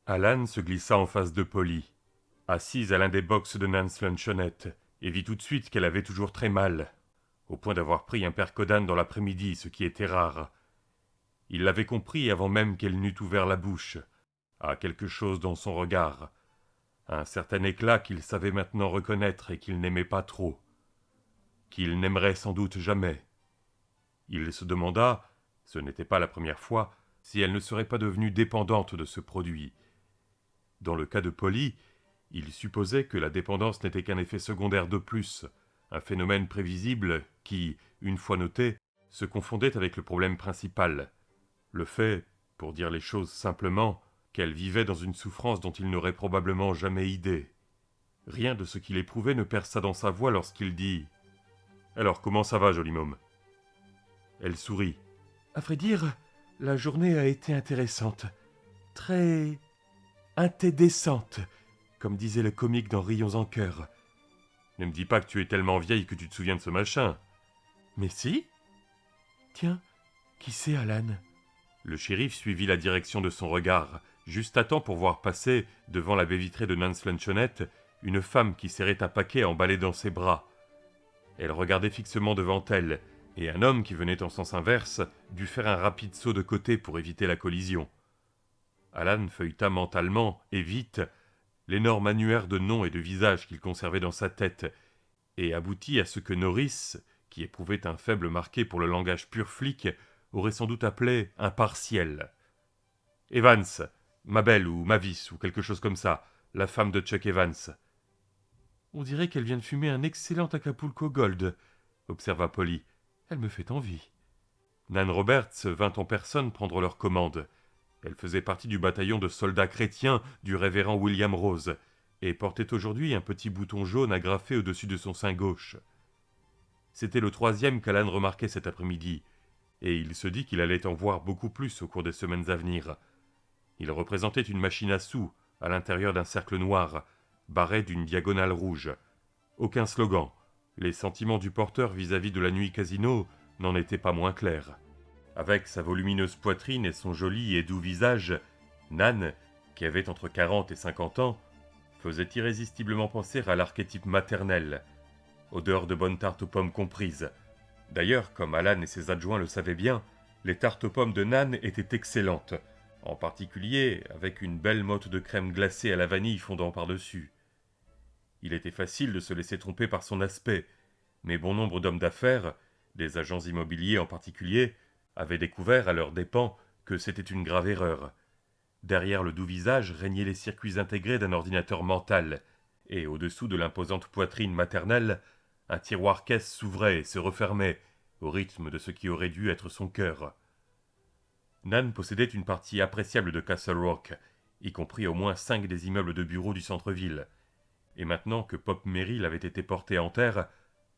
Alan se glissa en face de Polly, assise à l'un des box de Nance Lunchonette, et vit tout de suite qu'elle avait toujours très mal, au point d'avoir pris un percodan dans l'après-midi, ce qui était rare. Il l'avait compris avant même qu'elle n'eût ouvert la bouche, à quelque chose dans son regard, un certain éclat qu'il savait maintenant reconnaître et qu'il n'aimait pas trop, qu'il n'aimerait sans doute jamais. Il se demanda, ce n'était pas la première fois, si elle ne serait pas devenue dépendante de ce produit. Dans le cas de Polly, il supposait que la dépendance n'était qu'un effet secondaire de plus, un phénomène prévisible qui, une fois noté, se confondait avec le problème principal. Le fait, pour dire les choses simplement, qu'elle vivait dans une souffrance dont il n'aurait probablement jamais idée. Rien de ce qu'il éprouvait ne perça dans sa voix lorsqu'il dit « Alors, comment ça va, joli môme ?» Elle sourit. « À vrai dire, la journée a été intéressante. Très intéressante, comme disait le comique dans Rions en chœur. Ne me dis pas que tu es tellement vieille que tu te souviens de ce machin. »« Mais si. Tiens, qui c'est, Alan ?» Le shérif suivit la direction de son regard, juste à temps pour voir passer, devant la baie vitrée de Nance Lunchonette, une femme qui serrait un paquet emballé dans ses bras. Elle regardait fixement devant elle, et un homme qui venait en sens inverse dut faire un rapide saut de côté pour éviter la collision. Alan feuilleta mentalement, et vite, l'énorme annuaire de noms et de visages qu'il conservait dans sa tête, et aboutit à ce que Norris, qui éprouvait un faible marqué pour le langage pur flic, aurait sans doute appelé un partiel. Evans, Mabel ou Mavis ou quelque chose comme ça, la femme de Chuck Evans. On dirait qu'elle vient de fumer un excellent Acapulco Gold, observa Polly. Elle me fait envie. Nan Roberts vint en personne prendre leur commande. Elle faisait partie du bataillon de soldats chrétiens du révérend William Rose, et portait aujourd'hui un petit bouton jaune agrafé au-dessus de son sein gauche. C'était le 3e qu'Alan remarquait cet après-midi, et il se dit qu'il allait en voir beaucoup plus au cours des semaines à venir. Il représentait une machine à sous, à l'intérieur d'un cercle noir, barré d'une diagonale rouge. Aucun slogan. Les sentiments du porteur vis-à-vis de la nuit casino n'en étaient pas moins clairs. Avec sa volumineuse poitrine et son joli et doux visage, Nan, qui avait entre 40 et 50 ans, faisait irrésistiblement penser à l'archétype maternel, odeur de bonne tarte aux pommes comprise. D'ailleurs, comme Alan et ses adjoints le savaient bien, les tartes aux pommes de Nan étaient excellentes, en particulier avec une belle motte de crème glacée à la vanille fondant par-dessus. Il était facile de se laisser tromper par son aspect, mais bon nombre d'hommes d'affaires, des agents immobiliers en particulier, avaient découvert à leurs dépens que c'était une grave erreur. Derrière le doux visage régnaient les circuits intégrés d'un ordinateur mental, et au-dessous de l'imposante poitrine maternelle, un tiroir-caisse s'ouvrait et se refermait, au rythme de ce qui aurait dû être son cœur. Nan possédait une partie appréciable de Castle Rock, y compris au moins 5 des immeubles de bureaux du centre-ville. Et maintenant que Pop Merrill avait été porté en terre,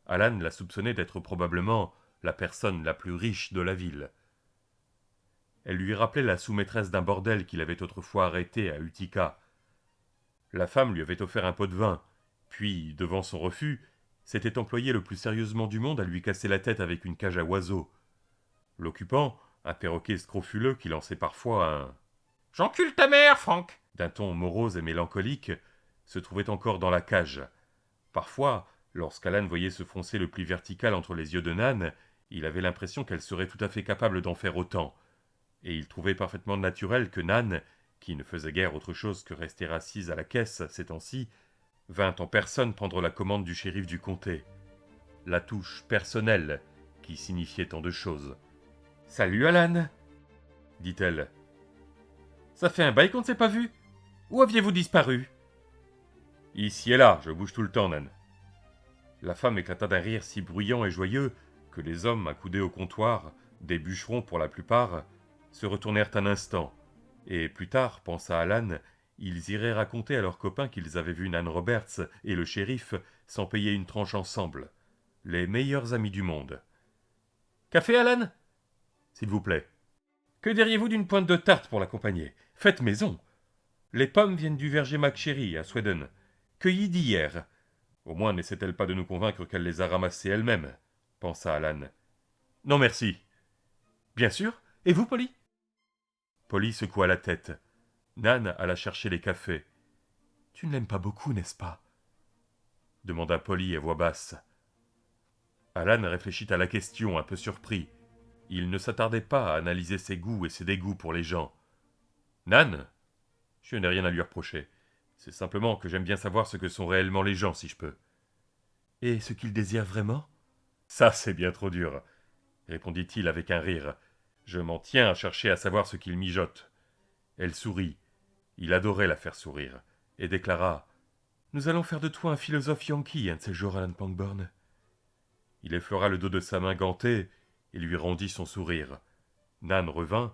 Alan la soupçonnait d'être probablement la personne la plus riche de la ville. Elle lui rappelait la sous-maîtresse d'un bordel qu'il avait autrefois arrêté à Utica. La femme lui avait offert un pot de vin, puis, devant son refus, s'était employé le plus sérieusement du monde à lui casser la tête avec une cage à oiseaux. L'occupant, un perroquet scrofuleux qui lançait parfois un « J'encule ta mère, Franck !» d'un ton morose et mélancolique, se trouvait encore dans la cage. Parfois, lorsqu'Alan voyait se froncer le pli vertical entre les yeux de Nan, il avait l'impression qu'elle serait tout à fait capable d'en faire autant. Et il trouvait parfaitement naturel que Nan, qui ne faisait guère autre chose que rester assise à la caisse ces temps-ci, vint en personne prendre la commande du shérif du comté. La touche personnelle qui signifiait tant de choses. « Salut Alan !» dit-elle. « Ça fait un bail qu'on ne s'est pas vu. Où aviez-vous disparu ?» ?»« Ici et là, je bouge tout le temps, Nan. » La femme éclata d'un rire si bruyant et joyeux que les hommes accoudés au comptoir, des bûcherons pour la plupart, se retournèrent un instant, et plus tard, pensa Alan, ils iraient raconter à leurs copains qu'ils avaient vu Nan Roberts et le shérif s'en payer une tranche ensemble. Les meilleurs amis du monde. « Café, Alan ?»« S'il vous plaît. »« Que diriez-vous d'une pointe de tarte pour l'accompagner ? Faites maison. Les pommes viennent du verger McSherry à Sweden, cueillies d'hier. Au moins n'essaie-t-elle pas de nous convaincre qu'elle les a ramassées elle-même, pensa Alan. Non merci. Bien sûr. Et vous, Polly ? Polly secoua la tête. Nan alla chercher les cafés. « Tu ne l'aimes pas beaucoup, n'est-ce pas ?» demanda Polly à voix basse. Alan réfléchit à la question, un peu surpris. Il ne s'attardait pas à analyser ses goûts et ses dégoûts pour les gens. Nan ? Je n'ai rien à lui reprocher. C'est simplement que j'aime bien savoir ce que sont réellement les gens, si je peux. Et ce qu'ils désirent vraiment ? Ça, c'est bien trop dur, répondit-il avec un rire. Je m'en tiens à chercher à savoir ce qu'ils mijotent. Elle sourit. Il adorait la faire sourire, et déclara « Nous allons faire de toi un philosophe yankee un de ces jours, Alan Pangborn. » Il effleura le dos de sa main gantée et lui rendit son sourire. Nan revint,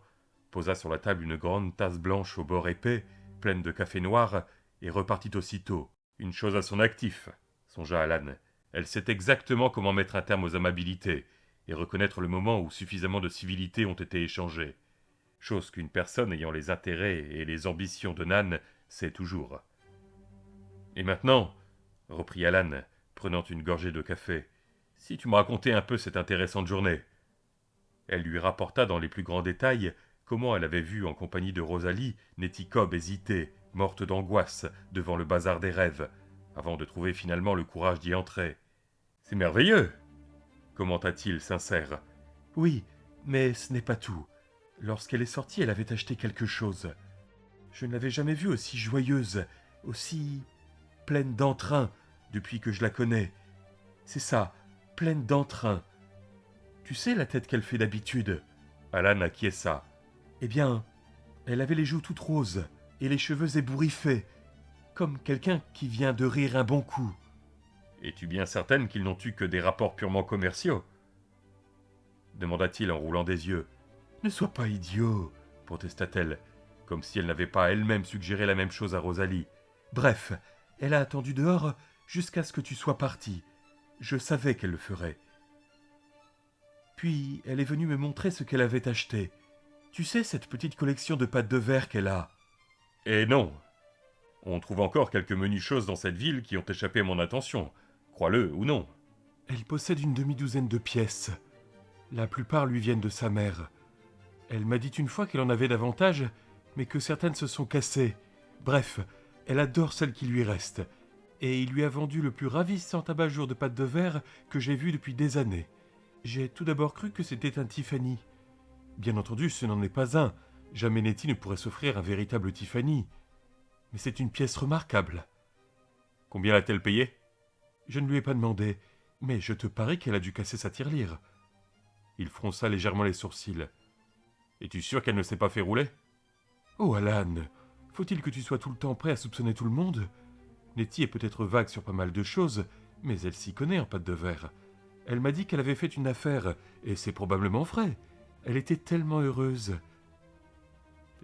posa sur la table une grande tasse blanche au bord épais, pleine de café noir, et repartit aussitôt. Une chose à son actif, songea Alan. Elle sait exactement comment mettre un terme aux amabilités et reconnaître le moment où suffisamment de civilités ont été échangées. Chose qu'une personne ayant les intérêts et les ambitions de Nan sait toujours. Et maintenant, reprit Alan, prenant une gorgée de café, si tu me racontais un peu cette intéressante journée. Elle lui rapporta dans les plus grands détails comment elle avait vu en compagnie de Rosalie Nettie Cobb hésiter, morte d'angoisse, devant le bazar des rêves, avant de trouver finalement le courage d'y entrer. « C'est merveilleux !» commenta-t-il sincère. « Oui, mais ce n'est pas tout. Lorsqu'elle est sortie, elle avait acheté quelque chose. Je ne l'avais jamais vue aussi joyeuse, aussi pleine d'entrain depuis que je la connais. C'est ça, pleine d'entrain. Tu sais la tête qu'elle fait d'habitude ?» Alan acquiesça. « Eh bien, elle avait les joues toutes roses et les cheveux ébouriffés, comme quelqu'un qui vient de rire un bon coup. » « Es-tu bien certaine qu'ils n'ont eu que des rapports purement commerciaux ?» demanda-t-il en roulant des yeux. « Ne sois pas idiot, » protesta-t-elle, comme si elle n'avait pas elle-même suggéré la même chose à Rosalie. « Bref, elle a attendu dehors jusqu'à ce que tu sois parti. Je savais qu'elle le ferait. Puis elle est venue me montrer ce qu'elle avait acheté. Tu sais, cette petite collection de pâtes de verre qu'elle a. » « Et non. On trouve encore quelques menues choses dans cette ville qui ont échappé à mon attention, crois-le ou non. » « Elle possède une demi-douzaine de pièces. La plupart lui viennent de sa mère. Elle m'a dit une fois qu'elle en avait davantage, mais que certaines se sont cassées. Bref, elle adore celles qui lui restent. Et il lui a vendu le plus ravissant abat-jour de pâtes de verre que j'ai vu depuis des années. J'ai tout d'abord cru que c'était un Tiffany. Bien entendu, ce n'en est pas un. Jamais Nettie ne pourrait s'offrir un véritable Tiffany. Mais c'est une pièce remarquable. » « Combien l'a-t-elle payé ?» ?»« Je ne lui ai pas demandé, mais je te parie qu'elle a dû casser sa tirelire. » Il fronça légèrement les sourcils. « Es-tu sûr qu'elle ne s'est pas fait rouler ?»« Oh, Alan, faut-il que tu sois tout le temps prêt à soupçonner tout le monde ? Nettie est peut-être vague sur pas mal de choses, mais elle s'y connaît en pâte de verre. Elle m'a dit qu'elle avait fait une affaire, et c'est probablement vrai. Elle était tellement heureuse. » »«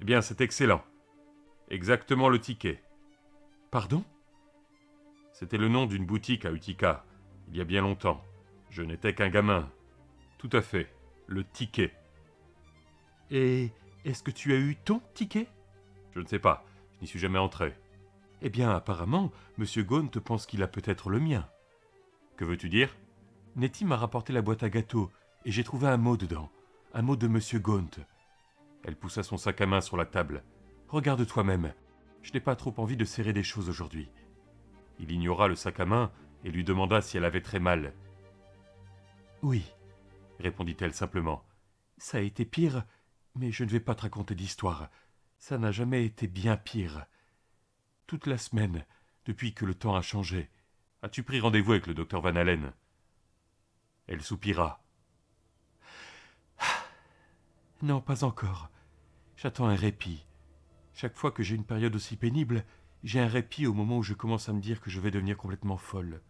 Eh bien, c'est excellent. Exactement le ticket. »« Pardon ?» ?»« C'était le nom d'une boutique à Utica, il y a bien longtemps. Je n'étais qu'un gamin. Tout à fait, le ticket. »« Et est-ce que tu as eu ton ticket ?»« Je ne sais pas, je n'y suis jamais entré. »« Eh bien, apparemment, M. Gaunt pense qu'il a peut-être le mien. »« Que veux-tu dire ?»« Nettie m'a rapporté la boîte à gâteaux, et j'ai trouvé un mot dedans. Un mot de M. Gaunt. » Elle poussa son sac à main sur la table. « Regarde toi-même. Je n'ai pas trop envie de serrer des choses aujourd'hui. » Il ignora le sac à main et lui demanda si elle avait très mal. « Oui, » répondit-elle simplement. « Ça a été pire, mais je ne vais pas te raconter d'histoire. Ça n'a jamais été bien pire. Toute la semaine, depuis que le temps a changé. »« As-tu pris rendez-vous avec le docteur Van Allen ?» Elle soupira. « Non, pas encore. J'attends un répit. Chaque fois que j'ai une période aussi pénible, j'ai un répit au moment où je commence à me dire que je vais devenir complètement folle.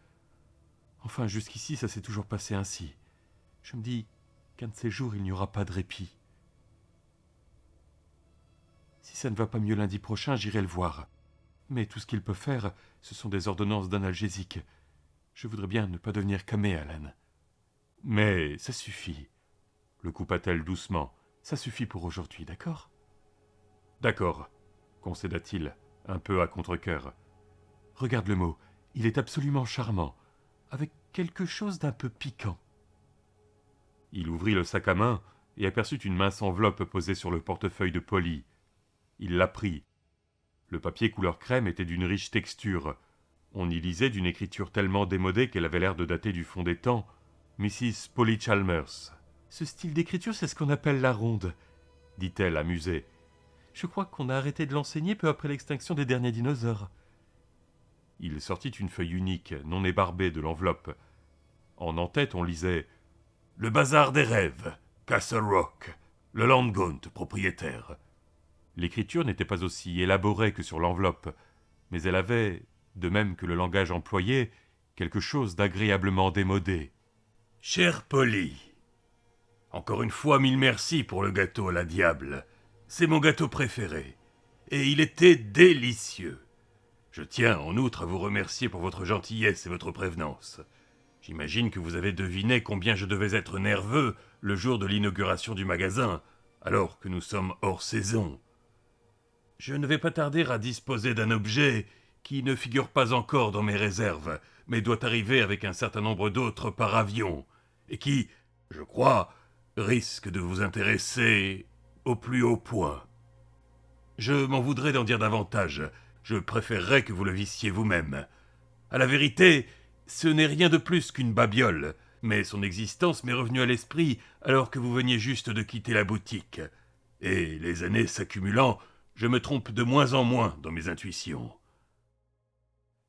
Enfin, jusqu'ici, ça s'est toujours passé ainsi. Je me dis qu'un de ces jours, il n'y aura pas de répit. Si ça ne va pas mieux lundi prochain, j'irai le voir. Mais tout ce qu'il peut faire, ce sont des ordonnances d'analgésiques. Je voudrais bien ne pas devenir camé, Alan. »« Mais ça suffit, » le coupa-t-elle doucement. « Ça suffit pour aujourd'hui, d'accord ?»« D'accord, » concéda-t-il, un peu à contre-cœur. « Regarde le mot, il est absolument charmant, avec quelque chose d'un peu piquant. » Il ouvrit le sac à main et aperçut une mince enveloppe posée sur le portefeuille de Polly. Il la prit. Le papier couleur crème était d'une riche texture. On y lisait d'une écriture tellement démodée qu'elle avait l'air de dater du fond des temps. Mrs. Polly Chalmers. Ce style d'écriture, c'est ce qu'on appelle la ronde, dit-elle amusée. Je crois qu'on a arrêté de l'enseigner peu après l'extinction des derniers dinosaures. Il sortit une feuille unique, non ébarbée, de l'enveloppe. En en-tête, on lisait « Le bazar des rêves, Castle Rock, le Landgaunt, propriétaire ». L'écriture n'était pas aussi élaborée que sur l'enveloppe, mais elle avait, de même que le langage employé, quelque chose d'agréablement démodé. « Chère Polly, encore une fois, mille merci pour le gâteau à la diable. C'est mon gâteau préféré. Et il était délicieux. Je tiens, en outre, à vous remercier pour votre gentillesse et votre prévenance. J'imagine que vous avez deviné combien je devais être nerveux le jour de l'inauguration du magasin, alors que nous sommes hors saison. Je ne vais pas tarder à disposer d'un objet qui ne figure pas encore dans mes réserves, mais doit arriver avec un certain nombre d'autres par avion, et qui, je crois, risque de vous intéresser au plus haut point. Je m'en voudrais d'en dire davantage. Je préférerais que vous le vissiez vous-même. À la vérité, ce n'est rien de plus qu'une babiole, mais son existence m'est revenue à l'esprit alors que vous veniez juste de quitter la boutique. Et les années s'accumulant, je me trompe de moins en moins dans mes intuitions.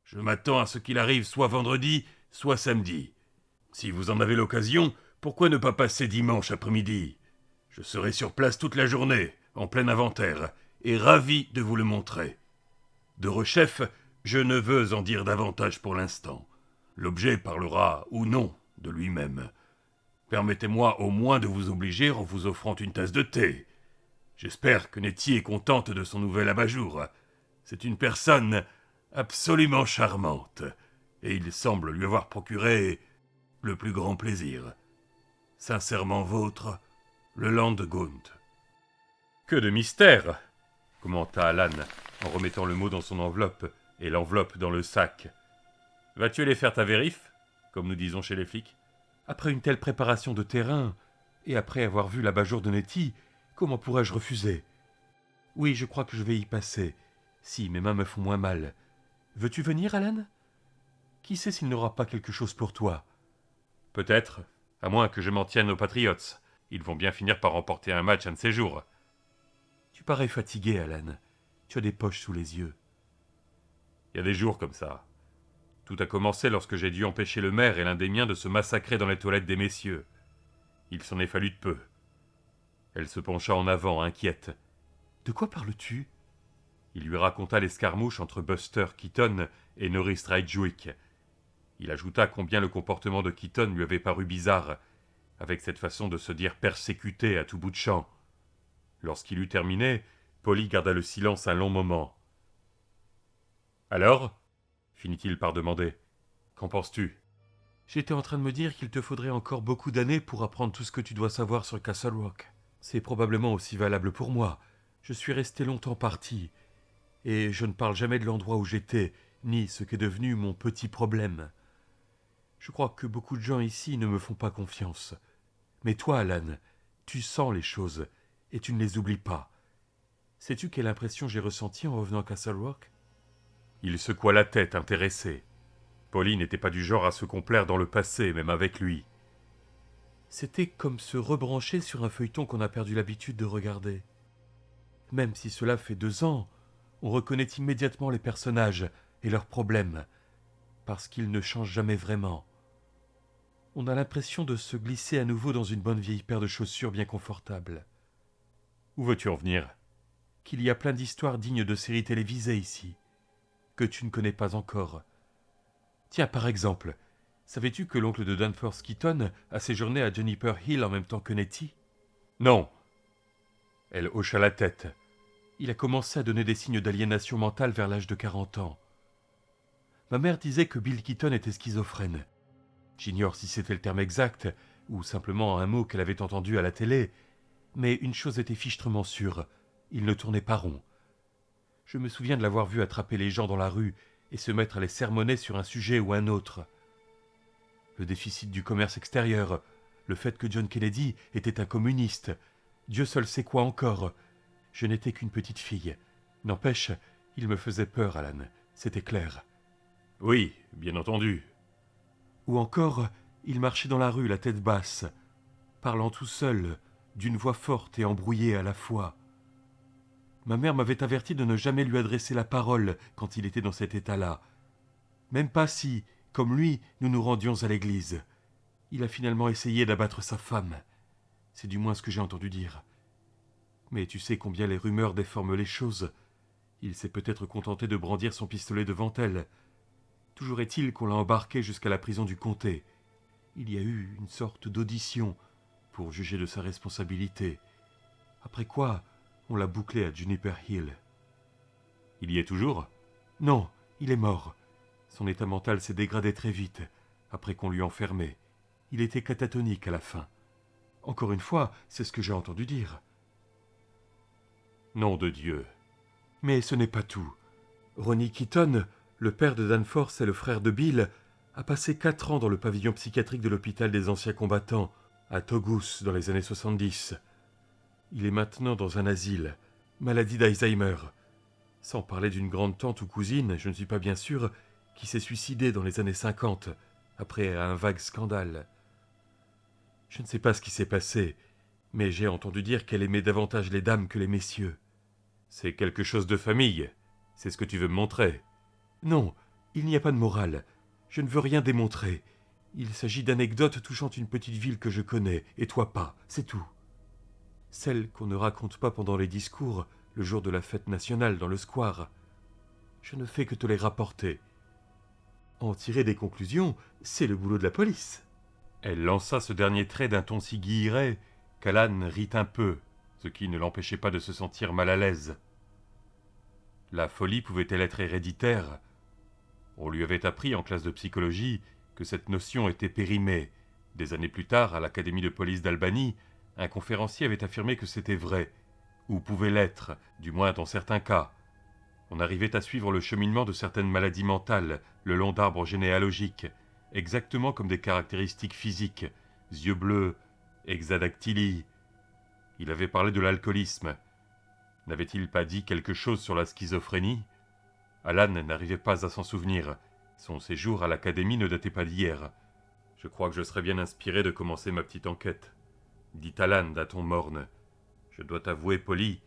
Je m'attends à ce qu'il arrive soit vendredi, soit samedi. Si vous en avez l'occasion, pourquoi ne pas passer dimanche après-midi ? Je serai sur place toute la journée, en plein inventaire, et ravi de vous le montrer. De rechef, je ne veux en dire davantage pour l'instant. L'objet parlera, ou non, de lui-même. Permettez-moi au moins de vous obliger en vous offrant une tasse de thé. J'espère que Nettie est contente de son nouvel abat-jour. C'est une personne absolument charmante, et il semble lui avoir procuré le plus grand plaisir. Sincèrement vôtre, le Landgaunt. Que de mystère, commenta Alan, en remettant le mot dans son enveloppe et l'enveloppe dans le sac. Vas-tu aller faire ta vérif, comme nous disons chez les flics ? Après une telle préparation de terrain, et après avoir vu l'abat-jour de Nettie, comment pourrais-je refuser ? Oui, je crois que je vais y passer, si mes mains me font moins mal. Veux-tu venir, Alan ? Qui sait s'il n'aura pas quelque chose pour toi ? Peut-être, à moins que je m'en tienne aux Patriots. Ils vont bien finir par remporter un match un de ces jours. Tu parais fatigué, Alan. Tu as des poches sous les yeux. Il y a des jours comme ça. Tout a commencé lorsque j'ai dû empêcher le maire et l'un des miens de se massacrer dans les toilettes des messieurs. Il s'en est fallu de peu. Elle se pencha en avant, inquiète. De quoi parles-tu ? Il lui raconta l'escarmouche entre Buster Keaton et Norris Stride-Juick. Il ajouta combien le comportement de Keaton lui avait paru bizarre, avec cette façon de se dire persécuté à tout bout de champ. Lorsqu'il eut terminé, Polly garda le silence un long moment. « Alors » finit-il par demander. « Qu'en penses-tu » J'étais en train de me dire qu'il te faudrait encore beaucoup d'années pour apprendre tout ce que tu dois savoir sur Castle Rock. C'est probablement aussi valable pour moi. Je suis resté longtemps parti, et je ne parle jamais de l'endroit où j'étais, ni ce qu'est devenu mon petit problème. Je crois que beaucoup de gens ici ne me font pas confiance. Mais toi, Alan, tu sens les choses, et tu ne les oublies pas. Sais-tu quelle impression j'ai ressentie en revenant à Castle Rock ? Il secoua la tête, intéressé. Polly n'était pas du genre à se complaire dans le passé, même avec lui. C'était comme se rebrancher sur un feuilleton qu'on a perdu l'habitude de regarder. Même si cela fait 2 ans, on reconnaît immédiatement les personnages et leurs problèmes, parce qu'ils ne changent jamais vraiment. On a l'impression de se glisser à nouveau dans une bonne vieille paire de chaussures bien confortable. Où veux-tu en venir ? Qu'il y a plein d'histoires dignes de séries télévisées ici, que tu ne connais pas encore. Tiens, par exemple, savais-tu que l'oncle de Danforth Keaton a séjourné à Juniper Hill en même temps que Nettie ? Non. Elle hocha la tête. Il a commencé à donner des signes d'aliénation mentale vers l'âge de 40 ans. Ma mère disait que Bill Keaton était schizophrène. J'ignore si c'était le terme exact, ou simplement un mot qu'elle avait entendu à la télé, mais une chose était fichtrement sûre, il ne tournait pas rond. Je me souviens de l'avoir vu attraper les gens dans la rue et se mettre à les sermonner sur un sujet ou un autre. Le déficit du commerce extérieur, le fait que John Kennedy était un communiste, Dieu seul sait quoi encore. Je n'étais qu'une petite fille. N'empêche, Il me faisait peur, Alan, c'était clair. Oui, bien entendu. Ou encore, il marchait dans la rue, la tête basse, parlant tout seul, d'une voix forte et embrouillée à la fois. Ma mère m'avait averti de ne jamais lui adresser la parole quand il était dans cet état-là. Même pas si, comme lui, nous nous rendions à l'église. Il a finalement essayé d'abattre sa femme. C'est du moins ce que j'ai entendu dire. Mais tu sais combien les rumeurs déforment les choses. Il s'est peut-être contenté de brandir son pistolet devant elle. Toujours est-il qu'on l'a embarqué jusqu'à la prison du comté. Il y a eu une sorte d'audition pour juger de sa responsabilité. Après quoi, on l'a bouclé à Juniper Hill. Il y est toujours ? Non, il est mort. Son état mental s'est dégradé très vite, après qu'on l'eut enfermé. Il était catatonique à la fin. Encore une fois, c'est ce que j'ai entendu dire. Nom de Dieu. Mais ce n'est pas tout. Ronnie Keaton, le père de Danforth et le frère de Bill, a passé 4 ans dans le pavillon psychiatrique de l'hôpital des anciens combattants, à Togus, dans les années 70. Il est maintenant dans un asile, maladie d'Alzheimer. Sans parler d'une grande-tante ou cousine, je ne suis pas bien sûr, qui s'est suicidée dans les années 50, après un vague scandale. Je ne sais pas ce qui s'est passé, mais j'ai entendu dire qu'elle aimait davantage les dames que les messieurs. C'est quelque chose de famille. C'est ce que tu veux me montrer. Non, il n'y a pas de morale. Je ne veux rien démontrer. Il s'agit d'anecdotes touchant une petite ville que je connais, et toi pas, c'est tout. Celles qu'on ne raconte pas pendant les discours, le jour de la fête nationale dans le square. Je ne fais que te les rapporter. En tirer des conclusions, c'est le boulot de la police. Elle lança ce dernier trait d'un ton si guilleret qu'Alan rit un peu, ce qui ne l'empêchait pas de se sentir mal à l'aise. La folie pouvait-elle être héréditaire ? On lui avait appris en classe de psychologie que cette notion était périmée. Des années plus tard, à l'Académie de police d'Albany, un conférencier avait affirmé que c'était vrai, ou pouvait l'être, du moins dans certains cas. On arrivait à suivre le cheminement de certaines maladies mentales, le long d'arbres généalogiques, exactement comme des caractéristiques physiques, yeux bleus, hexadactylie. Il avait parlé de l'alcoolisme. N'avait-il pas dit quelque chose sur la schizophrénie ? Alan n'arrivait pas à s'en souvenir. Son séjour à l'académie ne datait pas d'hier. Je crois que je serais bien inspiré de commencer ma petite enquête, dit Alan d'un ton morne. Je dois t'avouer, Polly,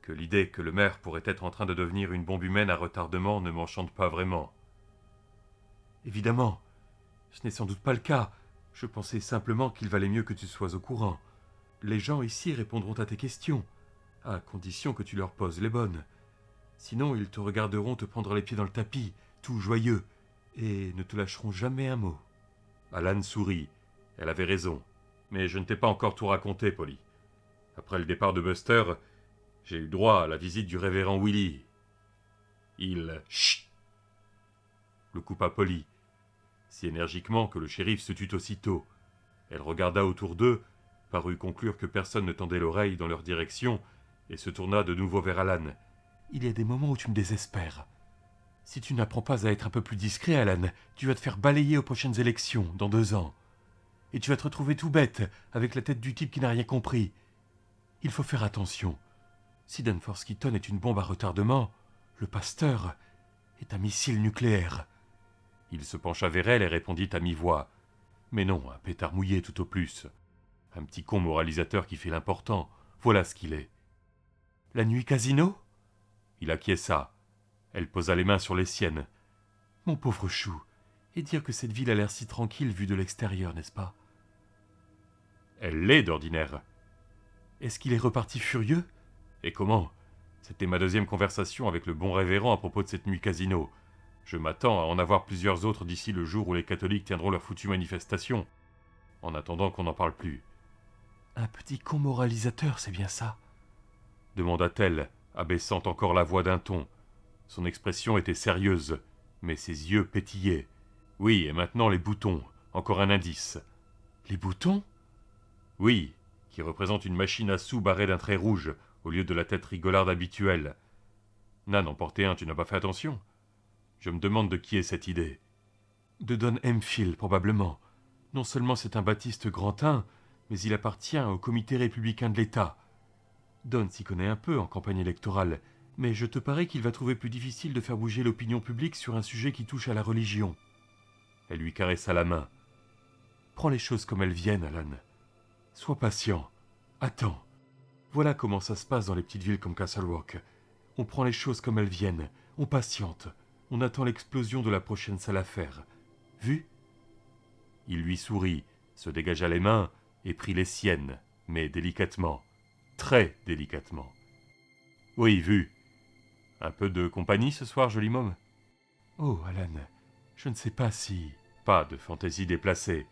que l'idée que le maire pourrait être en train de devenir une bombe humaine à retardement ne m'enchante pas vraiment. Évidemment, ce n'est sans doute pas le cas. Je pensais simplement qu'il valait mieux que tu sois au courant. Les gens ici répondront à tes questions, à condition que tu leur poses les bonnes. Sinon, ils te regarderont te prendre les pieds dans le tapis, tout joyeux, et ne te lâcheront jamais un mot. Alan sourit. Elle avait raison. Mais je ne t'ai pas encore tout raconté, Polly. Après le départ de Buster, j'ai eu droit à la visite du révérend Willy. Il... Chut ! Le coupa Polly, si énergiquement que le shérif se tut aussitôt. Elle regarda autour d'eux, parut conclure que personne ne tendait l'oreille dans leur direction, et se tourna de nouveau vers Alan. « Il y a des moments où tu me désespères. Si tu n'apprends pas à être un peu plus discret, Alan, tu vas te faire balayer aux prochaines élections, dans 2 ans. Et tu vas te retrouver tout bête, avec la tête du type qui n'a rien compris. Il faut faire attention. Si Danforth Keaton est une bombe à retardement, le pasteur est un missile nucléaire. » Il se pencha vers elle et répondit à mi-voix. Mais non, un pétard mouillé tout au plus. Un petit con moralisateur qui fait l'important. Voilà ce qu'il est. La nuit casino ? Il acquiesça. Elle posa les mains sur les siennes. Mon pauvre chou, et dire que cette ville a l'air si tranquille vue de l'extérieur, n'est-ce pas ? Elle l'est d'ordinaire. Est-ce qu'il est reparti furieux ? Et comment ? C'était ma 2e conversation avec le bon révérend à propos de cette nuit casino. Je m'attends à en avoir plusieurs autres d'ici le jour où les catholiques tiendront leur foutue manifestation. En attendant qu'on n'en parle plus. Un petit con moralisateur, c'est bien ça ? Demanda-t-elle, abaissant encore la voix d'un ton. Son expression était sérieuse, mais ses yeux pétillaient. Oui, et maintenant les boutons, encore un indice. Les boutons ? Oui, qui représentent une machine à sous barrée d'un trait rouge, au lieu de la tête rigolarde habituelle. Nan en portait un, tu n'as pas fait attention ? Je me demande de qui est cette idée. De Don Hemphill, probablement. Non seulement c'est un baptiste grantin, mais il appartient au comité républicain de l'État. Don s'y connaît un peu en campagne électorale, Mais je te parie qu'il va trouver plus difficile de faire bouger l'opinion publique sur un sujet qui touche à la religion. » Elle lui caressa la main. « Prends les choses comme elles viennent, Alan. Sois patient. Attends. Voilà comment ça se passe dans les petites villes comme Castle Rock. On prend les choses comme elles viennent. On patiente. On attend l'explosion de la prochaine salle à faire. Vu ?» Il lui sourit, se dégagea les mains et prit les siennes, mais délicatement. Très délicatement. « Oui, vu. Un peu de compagnie ce soir, joli môme ?»« Oh, Alan, je ne sais pas si... » « Pas de fantaisie déplacée, »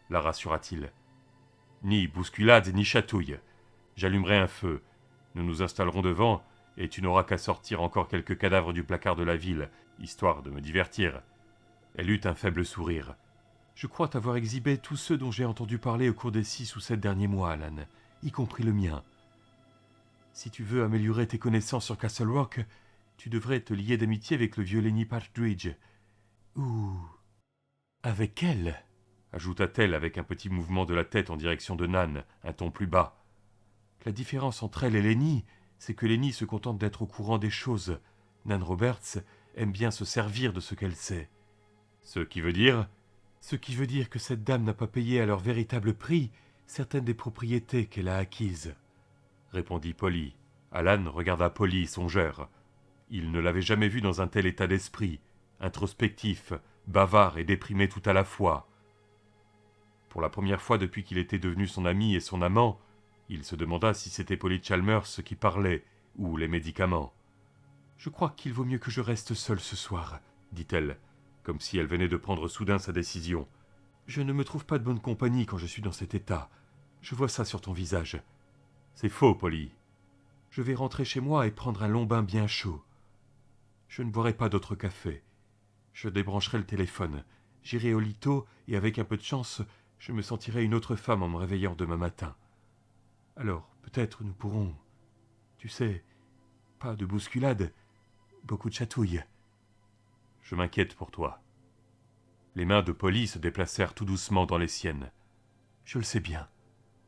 la rassura-t-il. « Ni bousculade, ni chatouille. J'allumerai un feu. Nous nous installerons devant, et tu n'auras qu'à sortir encore quelques cadavres du placard de la ville, histoire de me divertir. » Elle eut un faible sourire. « Je crois t'avoir exhibé tous ceux dont j'ai entendu parler au cours des 6 ou 7 derniers mois, Alan, y compris le mien. Si tu veux améliorer tes connaissances sur Castle Rock, tu devrais te lier d'amitié avec le vieux Lenny Partridge. Ou... avec elle, ajouta-t-elle avec un petit mouvement de la tête en direction de Nan, un ton plus bas. La différence entre elle et Lenny, c'est que Lenny se contente d'être au courant des choses. Nan Roberts aime bien se servir de ce qu'elle sait. Ce qui veut dire que cette dame n'a pas payé à leur véritable prix certaines des propriétés qu'elle a acquises, répondit Polly. Alan regarda Polly, songeur. Il ne l'avait jamais vu dans un tel état d'esprit, introspectif, bavard et déprimé tout à la fois. Pour la première fois depuis qu'il était devenu son ami et son amant, il se demanda si c'était Polly Chalmers qui parlait, ou les médicaments. « Je crois qu'il vaut mieux que je reste seule ce soir, » dit-elle, comme si elle venait de prendre soudain sa décision. « Je ne me trouve pas de bonne compagnie quand je suis dans cet état. Je vois ça sur ton visage. »« C'est faux, Polly. »« Je vais rentrer chez moi et prendre un long bain bien chaud. Je ne boirai pas d'autre café. Je débrancherai le téléphone. J'irai au lito et avec un peu de chance, je me sentirai une autre femme en me réveillant demain matin. Alors, peut-être nous pourrons... Tu sais, pas de bousculade, beaucoup de chatouilles. » « Je m'inquiète pour toi. » Les mains de Polly se déplacèrent tout doucement dans les siennes. « Je le sais bien.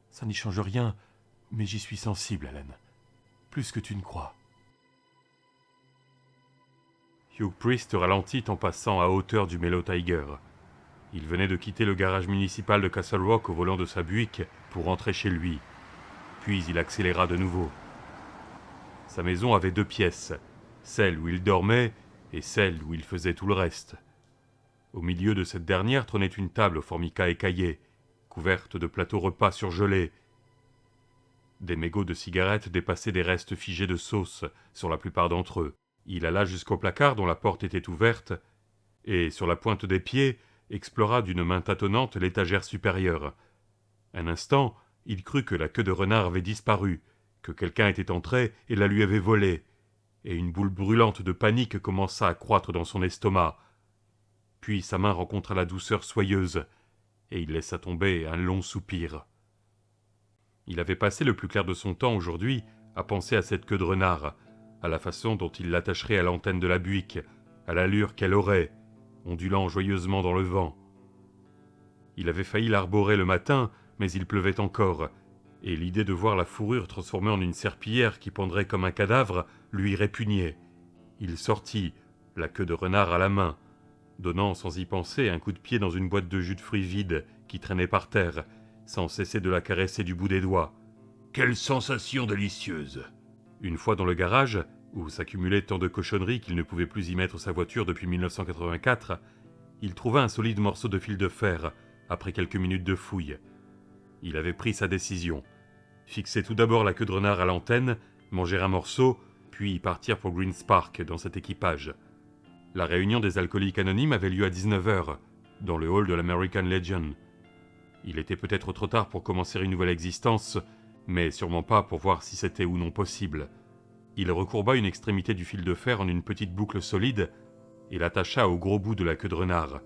Ça n'y change rien, mais j'y suis sensible, Alan. Plus que tu ne crois. » Hugh Priest ralentit en passant à hauteur du Mellow Tiger. Il venait de quitter le garage municipal de Castle Rock au volant de sa Buick pour rentrer chez lui. Puis il accéléra de nouveau. Sa maison avait 2 pièces, celle où il dormait et celle où il faisait tout le reste. Au milieu de cette dernière trônait une table formica écaillée, couverte de plateaux repas surgelés. Des mégots de cigarettes dépassaient des restes figés de sauce sur la plupart d'entre eux. Il alla jusqu'au placard dont la porte était ouverte, et, sur la pointe des pieds, explora d'une main tâtonnante l'étagère supérieure. Un instant, il crut que la queue de renard avait disparu, que quelqu'un était entré et la lui avait volée, et une boule brûlante de panique commença à croître dans son estomac. Puis sa main rencontra la douceur soyeuse, et il laissa tomber un long soupir. Il avait passé le plus clair de son temps aujourd'hui à penser à cette queue de renard, à la façon dont il l'attacherait à l'antenne de la Buick, à l'allure qu'elle aurait, ondulant joyeusement dans le vent. Il avait failli l'arborer le matin, mais il pleuvait encore, et l'idée de voir la fourrure transformée en une serpillière qui pendrait comme un cadavre lui répugnait. Il sortit, la queue de renard à la main, donnant sans y penser un coup de pied dans une boîte de jus de fruits vide qui traînait par terre, sans cesser de la caresser du bout des doigts. Quelle sensation délicieuse! Une fois dans le garage, où s'accumulaient tant de cochonneries qu'il ne pouvait plus y mettre sa voiture depuis 1984, il trouva un solide morceau de fil de fer, après quelques minutes de fouille. Il avait pris sa décision. Fixer tout d'abord la queue de renard à l'antenne, manger un morceau, puis partir pour Greens Park dans cet équipage. La réunion des alcooliques anonymes avait lieu à 19h, dans le hall de l'American Legion. Il était peut-être trop tard pour commencer une nouvelle existence, mais sûrement pas pour voir si c'était ou non possible. Il recourba une extrémité du fil de fer en une petite boucle solide et l'attacha au gros bout de la queue de renard.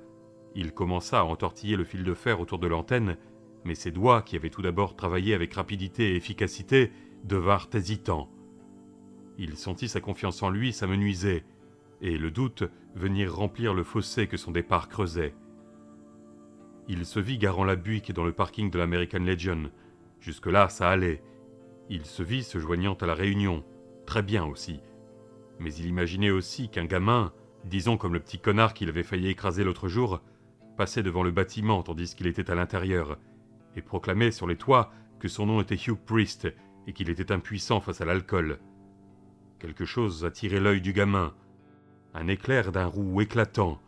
Il commença à entortiller le fil de fer autour de l'antenne, mais ses doigts, qui avaient tout d'abord travaillé avec rapidité et efficacité, devinrent hésitants. Il sentit sa confiance en lui s'amenuiser, et le doute venir remplir le fossé que son départ creusait. Il se vit garant la Buick dans le parking de l'American Legion. Jusque-là, ça allait. Il se vit se joignant à la réunion. Très bien aussi, Mais il imaginait aussi qu'un gamin, disons comme le petit connard qu'il avait failli écraser l'autre jour, passait devant le bâtiment tandis qu'il était à l'intérieur, et proclamait sur les toits que son nom était Hugh Priest et qu'il était impuissant face à l'alcool. Quelque chose attirait l'œil du gamin, un éclair d'un roux éclatant,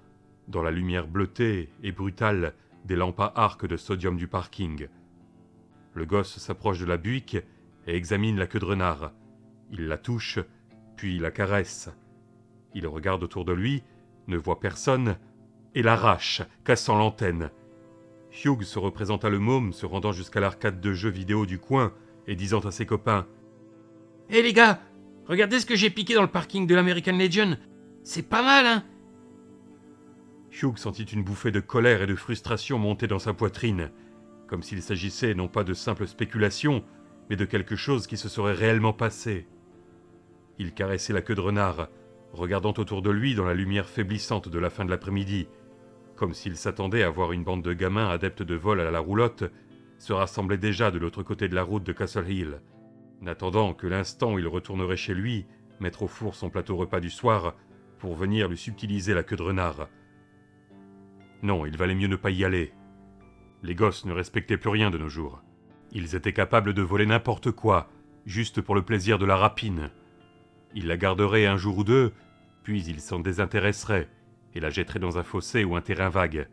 dans la lumière bleutée et brutale des lampes à arc de sodium du parking. Le gosse s'approche de la buick et examine la queue de renard. Il la touche, puis la caresse. Il regarde autour de lui, ne voit personne, et l'arrache, cassant l'antenne. Hugh se représenta le môme se rendant jusqu'à l'arcade de jeux vidéo du coin et disant à ses copains « Hé les gars, regardez ce que j'ai piqué dans le parking de l'American Legion. C'est pas mal, hein ?» Hugh sentit une bouffée de colère et de frustration monter dans sa poitrine, comme s'il s'agissait non pas de simples spéculations, mais de quelque chose qui se serait réellement passé. Il caressait la queue de renard, regardant autour de lui dans la lumière faiblissante de la fin de l'après-midi, comme s'il s'attendait à voir une bande de gamins adeptes de vol à la roulotte se rassembler déjà de l'autre côté de la route de Castle Hill, n'attendant que l'instant où il retournerait chez lui, mettre au four son plateau repas du soir, pour venir lui subtiliser la queue de renard. Non, il valait mieux ne pas y aller. Les gosses ne respectaient plus rien de nos jours. Ils étaient capables de voler n'importe quoi, juste pour le plaisir de la rapine. Ils la garderaient un jour ou deux, puis ils s'en désintéresseraient et la jetteraient dans un fossé ou un terrain vague.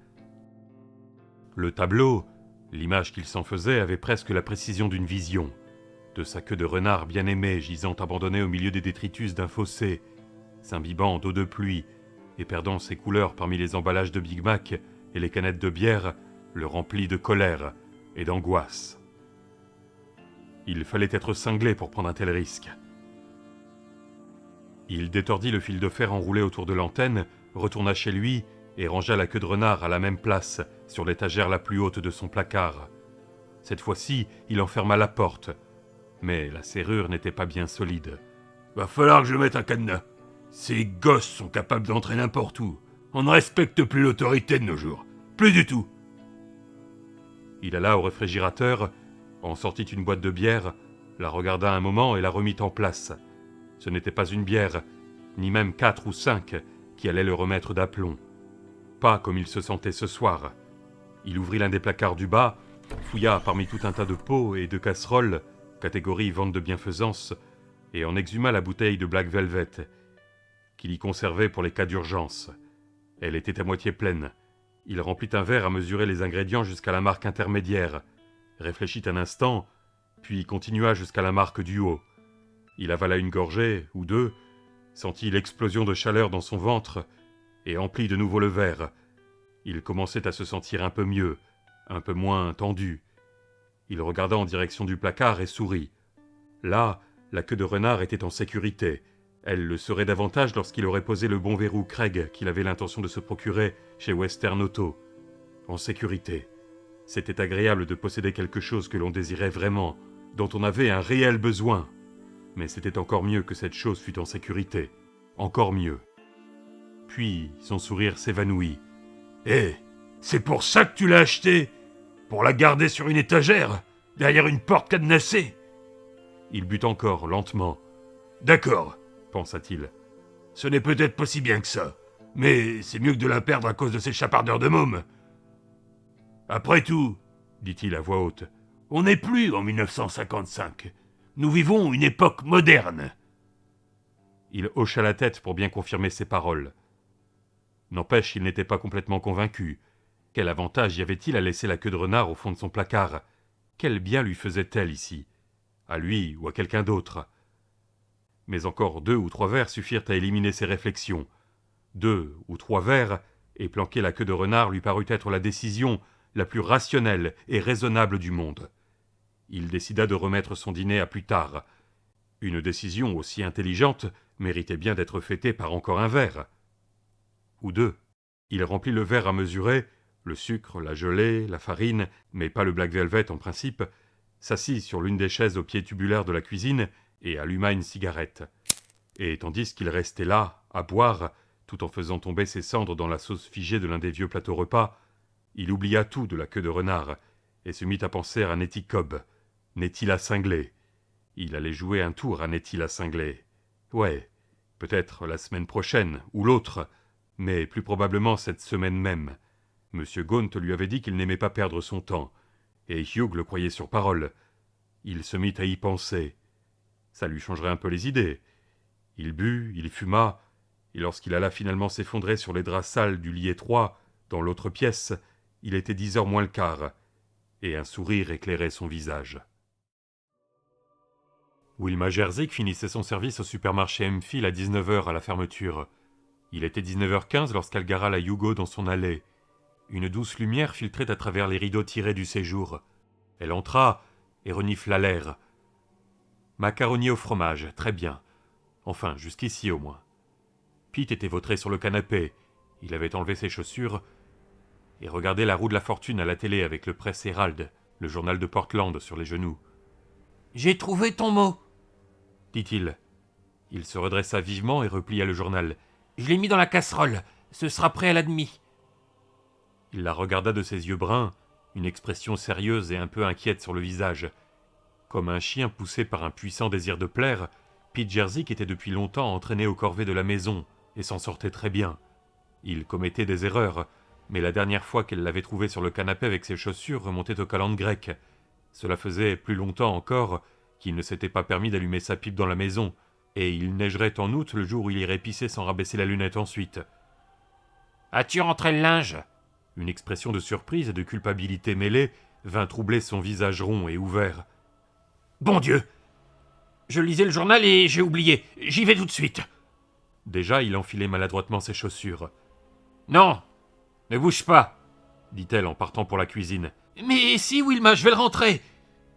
Le tableau, l'image qu'il s'en faisait avait presque la précision d'une vision, de sa queue de renard bien-aimée gisant abandonnée au milieu des détritus d'un fossé, s'imbibant d'eau de pluie et perdant ses couleurs parmi les emballages de Big Mac et les canettes de bière, le remplit de colère et d'angoisse. Il fallait être cinglé pour prendre un tel risque. Il détordit le fil de fer enroulé autour de l'antenne, retourna chez lui et rangea la queue de renard à la même place, sur l'étagère la plus haute de son placard. Cette fois-ci, il enferma la porte, mais la serrure n'était pas bien solide. « Va falloir que je mette un cadenas. Ces gosses sont capables d'entrer n'importe où. On ne respecte plus l'autorité de nos jours. Plus du tout. » Il alla au réfrigérateur, en sortit une boîte de bière, la regarda un moment et la remit en place. Ce n'était pas une bière, ni même 4 ou 5, qui allaient le remettre d'aplomb. Pas comme il se sentait ce soir. Il ouvrit l'un des placards du bas, fouilla parmi tout un tas de pots et de casseroles, catégorie vente de bienfaisance, et en exhuma la bouteille de Black Velvet, qu'il y conservait pour les cas d'urgence. Elle était à moitié pleine. Il remplit un verre à mesurer les ingrédients jusqu'à la marque intermédiaire, réfléchit un instant, puis continua jusqu'à la marque du haut. Il avala une gorgée, ou deux, sentit l'explosion de chaleur dans son ventre, et emplit de nouveau le verre. Il commençait à se sentir un peu mieux, un peu moins tendu. Il regarda en direction du placard et sourit. Là, la queue de renard était en sécurité. Elle le serait davantage lorsqu'il aurait posé le bon verrou Craig qu'il avait l'intention de se procurer chez Western Auto. En sécurité. C'était agréable de posséder quelque chose que l'on désirait vraiment, dont on avait un réel besoin. Mais c'était encore mieux que cette chose fût en sécurité. Encore mieux. Puis son sourire s'évanouit. « Hé, c'est pour ça que tu l'as acheté ? Pour la garder sur une étagère, derrière une porte cadenassée ?» Il but encore, lentement. « D'accord, pensa-t-il. Ce n'est peut-être pas si bien que ça, mais c'est mieux que de la perdre à cause de ces chapardeurs de mômes. Après tout, dit-il à voix haute, on n'est plus en 1955. Nous vivons une époque moderne. » Il hocha la tête pour bien confirmer ses paroles. N'empêche, il n'était pas complètement convaincu. Quel avantage y avait-il à laisser la queue de renard au fond de son placard ? Quel bien lui faisait-elle ici ? À lui ou à quelqu'un d'autre ? Mais encore 2 ou 3 verres suffirent à éliminer ses réflexions. 2 ou 3 verres, et planquer la queue de renard lui parut être la décision la plus rationnelle et raisonnable du monde. Il décida de remettre son dîner à plus tard. Une décision aussi intelligente méritait bien d'être fêtée par encore un verre. Ou 2. Il remplit le verre à mesurer, le sucre, la gelée, la farine, mais pas le Black Velvet en principe, s'assit sur l'une des chaises au pied tubulaire de la cuisine et alluma une cigarette. Et tandis qu'il restait là, à boire, tout en faisant tomber ses cendres dans la sauce figée de l'un des vieux plateaux repas, il oublia tout de la queue de renard et se mit à penser à Nettie Cobb, Nettie la cinglée. Il allait jouer un tour à Nettie la cinglée. Ouais, Peut-être la semaine prochaine, ou l'autre, mais plus probablement cette semaine même. M. Gaunt lui avait dit qu'il n'aimait pas perdre son temps, et Hugh le croyait sur parole. Il se mit à y penser. Ça lui changerait un peu les idées. Il but, il fuma, et lorsqu'il alla finalement s'effondrer sur les draps sales du lit étroit, dans l'autre pièce, il était 10h moins le quart, et un sourire éclairait son visage. Wilma Jerzik finissait son service au supermarché Hemphill à 19h à la fermeture. Il était 19h15 lorsqu'elle gara la Yugo dans son allée. Une douce lumière filtrait à travers les rideaux tirés du séjour. Elle entra et renifla l'air. Macaroni au fromage, très bien. Enfin, jusqu'ici au moins. Pete était vautré sur le canapé. Il avait enlevé ses chaussures et regardait la roue de la fortune à la télé avec le Press Herald, le journal de Portland, sur les genoux. « J'ai trouvé ton mot !» dit-il. Il se redressa vivement et replia le journal. « Je l'ai mis dans la casserole. Ce sera prêt à la demie. » Il la regarda de ses yeux bruns, une expression sérieuse et un peu inquiète sur le visage. Comme un chien poussé par un puissant désir de plaire, Pete Jerzik était depuis longtemps entraîné aux corvées de la maison et s'en sortait très bien. Il commettait des erreurs, mais la dernière fois qu'elle l'avait trouvé sur le canapé avec ses chaussures remontait aux calendes grecques. Cela faisait plus longtemps encore qu'il ne s'était pas permis d'allumer sa pipe dans la maison, et il neigerait en août le jour où il irait pisser sans rabaisser la lunette ensuite. « As-tu rentré le linge ?» Une expression de surprise et de culpabilité mêlée vint troubler son visage rond et ouvert. « Bon Dieu ! Je lisais le journal et j'ai oublié. J'y vais tout de suite. » Déjà, il enfilait maladroitement ses chaussures. « Non, ne bouge pas, » dit-elle en partant pour la cuisine. « Mais si, Wilma, je vais le rentrer. »«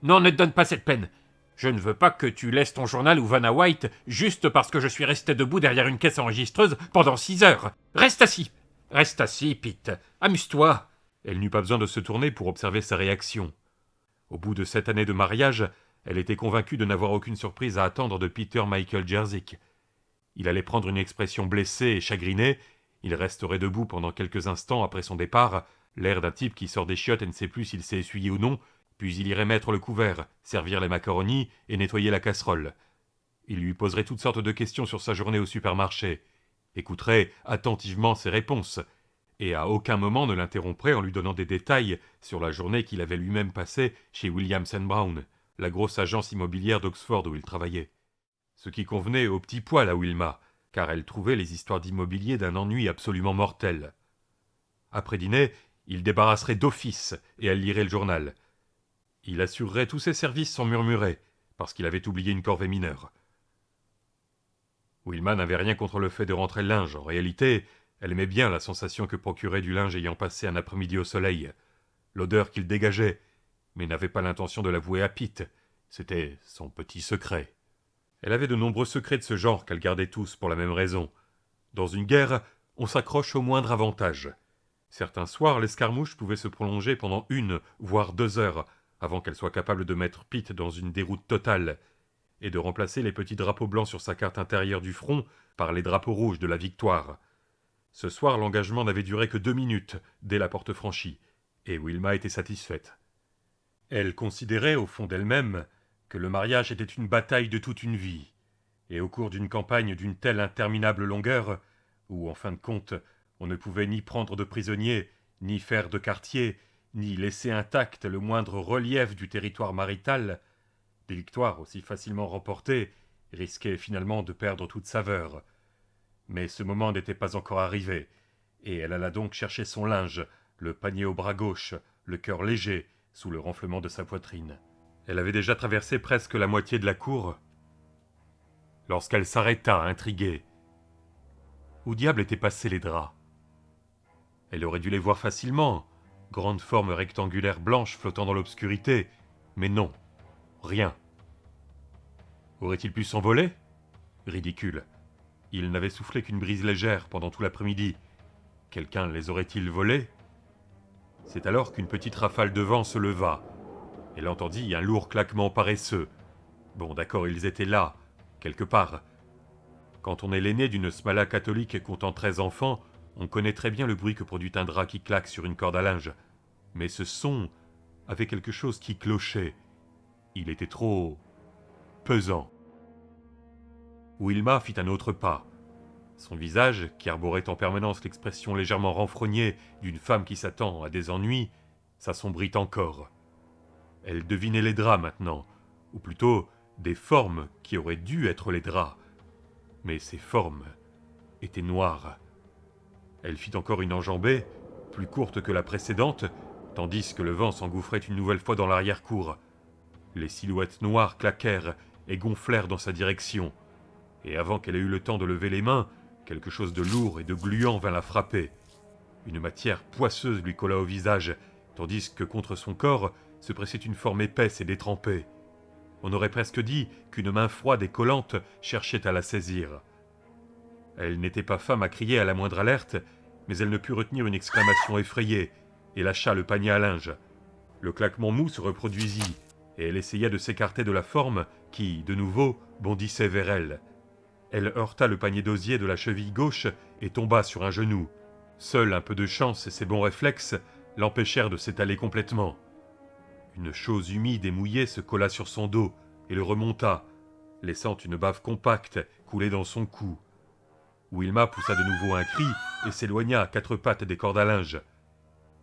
Non, ne te donne pas cette peine. Je ne veux pas que tu laisses ton journal ou Vanna White juste parce que je suis resté debout derrière une caisse enregistreuse pendant 6 heures. Reste assis. Reste assis, Pete. Amuse-toi. » Elle n'eut pas besoin de se tourner pour observer sa réaction. Au bout de 7 années de mariage, elle était convaincue de n'avoir aucune surprise à attendre de Peter Michael Jerzik. Il allait prendre une expression blessée et chagrinée, il resterait debout pendant quelques instants après son départ, l'air d'un type qui sort des chiottes et ne sait plus s'il s'est essuyé ou non, puis il irait mettre le couvert, servir les macaronis et nettoyer la casserole. Il lui poserait toutes sortes de questions sur sa journée au supermarché, écouterait attentivement ses réponses, et à aucun moment ne l'interromprait en lui donnant des détails sur la journée qu'il avait lui-même passée chez Williams & Brown, la grosse agence immobilière d'Oxford où il travaillait. Ce qui convenait au petit poil à Wilma, car elle trouvait les histoires d'immobilier d'un ennui absolument mortel. Après dîner, il débarrasserait d'office et elle lirait le journal. Il assurerait tous ses services sans murmurer, parce qu'il avait oublié une corvée mineure. Wilma n'avait rien contre le fait de rentrer le linge. En réalité, elle aimait bien la sensation que procurait du linge ayant passé un après-midi au soleil, l'odeur qu'il dégageait, mais n'avait pas l'intention de l'avouer à Pete. C'était son petit secret. Elle avait de nombreux secrets de ce genre qu'elle gardait tous pour la même raison. Dans une guerre, on s'accroche au moindre avantage. Certains soirs, l'escarmouche pouvait se prolonger pendant 1, voire 2 heures, avant qu'elle soit capable de mettre Pete dans une déroute totale, et de remplacer les petits drapeaux blancs sur sa carte intérieure du front par les drapeaux rouges de la victoire. Ce soir, l'engagement n'avait duré que 2 minutes, dès la porte franchie, et Wilma était satisfaite. Elle considérait, au fond d'elle-même, que le mariage était une bataille de toute une vie, et au cours d'une campagne d'une telle interminable longueur, où, en fin de compte, on ne pouvait ni prendre de prisonniers, ni faire de quartier, ni laisser intact le moindre relief du territoire marital, des victoires aussi facilement remportées risquaient finalement de perdre toute saveur. Mais ce moment n'était pas encore arrivé, et elle alla donc chercher son linge, le panier au bras gauche, le cœur léger, sous le renflement de sa poitrine. Elle avait déjà traversé presque la moitié de la cour, lorsqu'elle s'arrêta, intriguée. Où diable étaient passés les draps ? Elle aurait dû les voir facilement, grande forme rectangulaire blanche flottant dans l'obscurité, mais non, rien. Aurait-il pu s'envoler ? Ridicule. Il n'avait soufflé qu'une brise légère pendant tout l'après-midi. Quelqu'un les aurait-il volés ? C'est alors qu'une petite rafale de vent se leva. Elle entendit un lourd claquement paresseux. Bon, d'accord, ils étaient là, quelque part. Quand on est l'aîné d'une smala catholique comptant 13 enfants, on connaît très bien le bruit que produit un drap qui claque sur une corde à linge. Mais ce son avait quelque chose qui clochait. Il était trop pesant. Wilma fit un autre pas, Son visage, qui arborait en permanence l'expression légèrement renfrognée d'une femme qui s'attend à des ennuis, s'assombrit encore. Elle devinait les draps maintenant, ou plutôt des formes qui auraient dû être les draps. Mais ces formes étaient noires. Elle fit encore une enjambée, plus courte que la précédente, tandis que le vent s'engouffrait une nouvelle fois dans l'arrière-cour. Les silhouettes noires claquèrent et gonflèrent dans sa direction, et avant qu'elle ait eu le temps de lever les mains, quelque chose de lourd et de gluant vint la frapper. Une matière poisseuse lui colla au visage, tandis que contre son corps se pressait une forme épaisse et détrempée. On aurait presque dit qu'une main froide et collante cherchait à la saisir. Elle n'était pas femme à crier à la moindre alerte, mais elle ne put retenir une exclamation effrayée, et lâcha le panier à linge. Le claquement mou se reproduisit, et elle essaya de s'écarter de la forme qui, de nouveau, bondissait vers elle. Elle heurta le panier d'osier de la cheville gauche et tomba sur un genou. Seul un peu de chance et ses bons réflexes l'empêchèrent de s'étaler complètement. Une chose humide et mouillée se colla sur son dos et le remonta, laissant une bave compacte couler dans son cou. Wilma poussa de nouveau un cri et s'éloigna à quatre pattes des cordes à linge.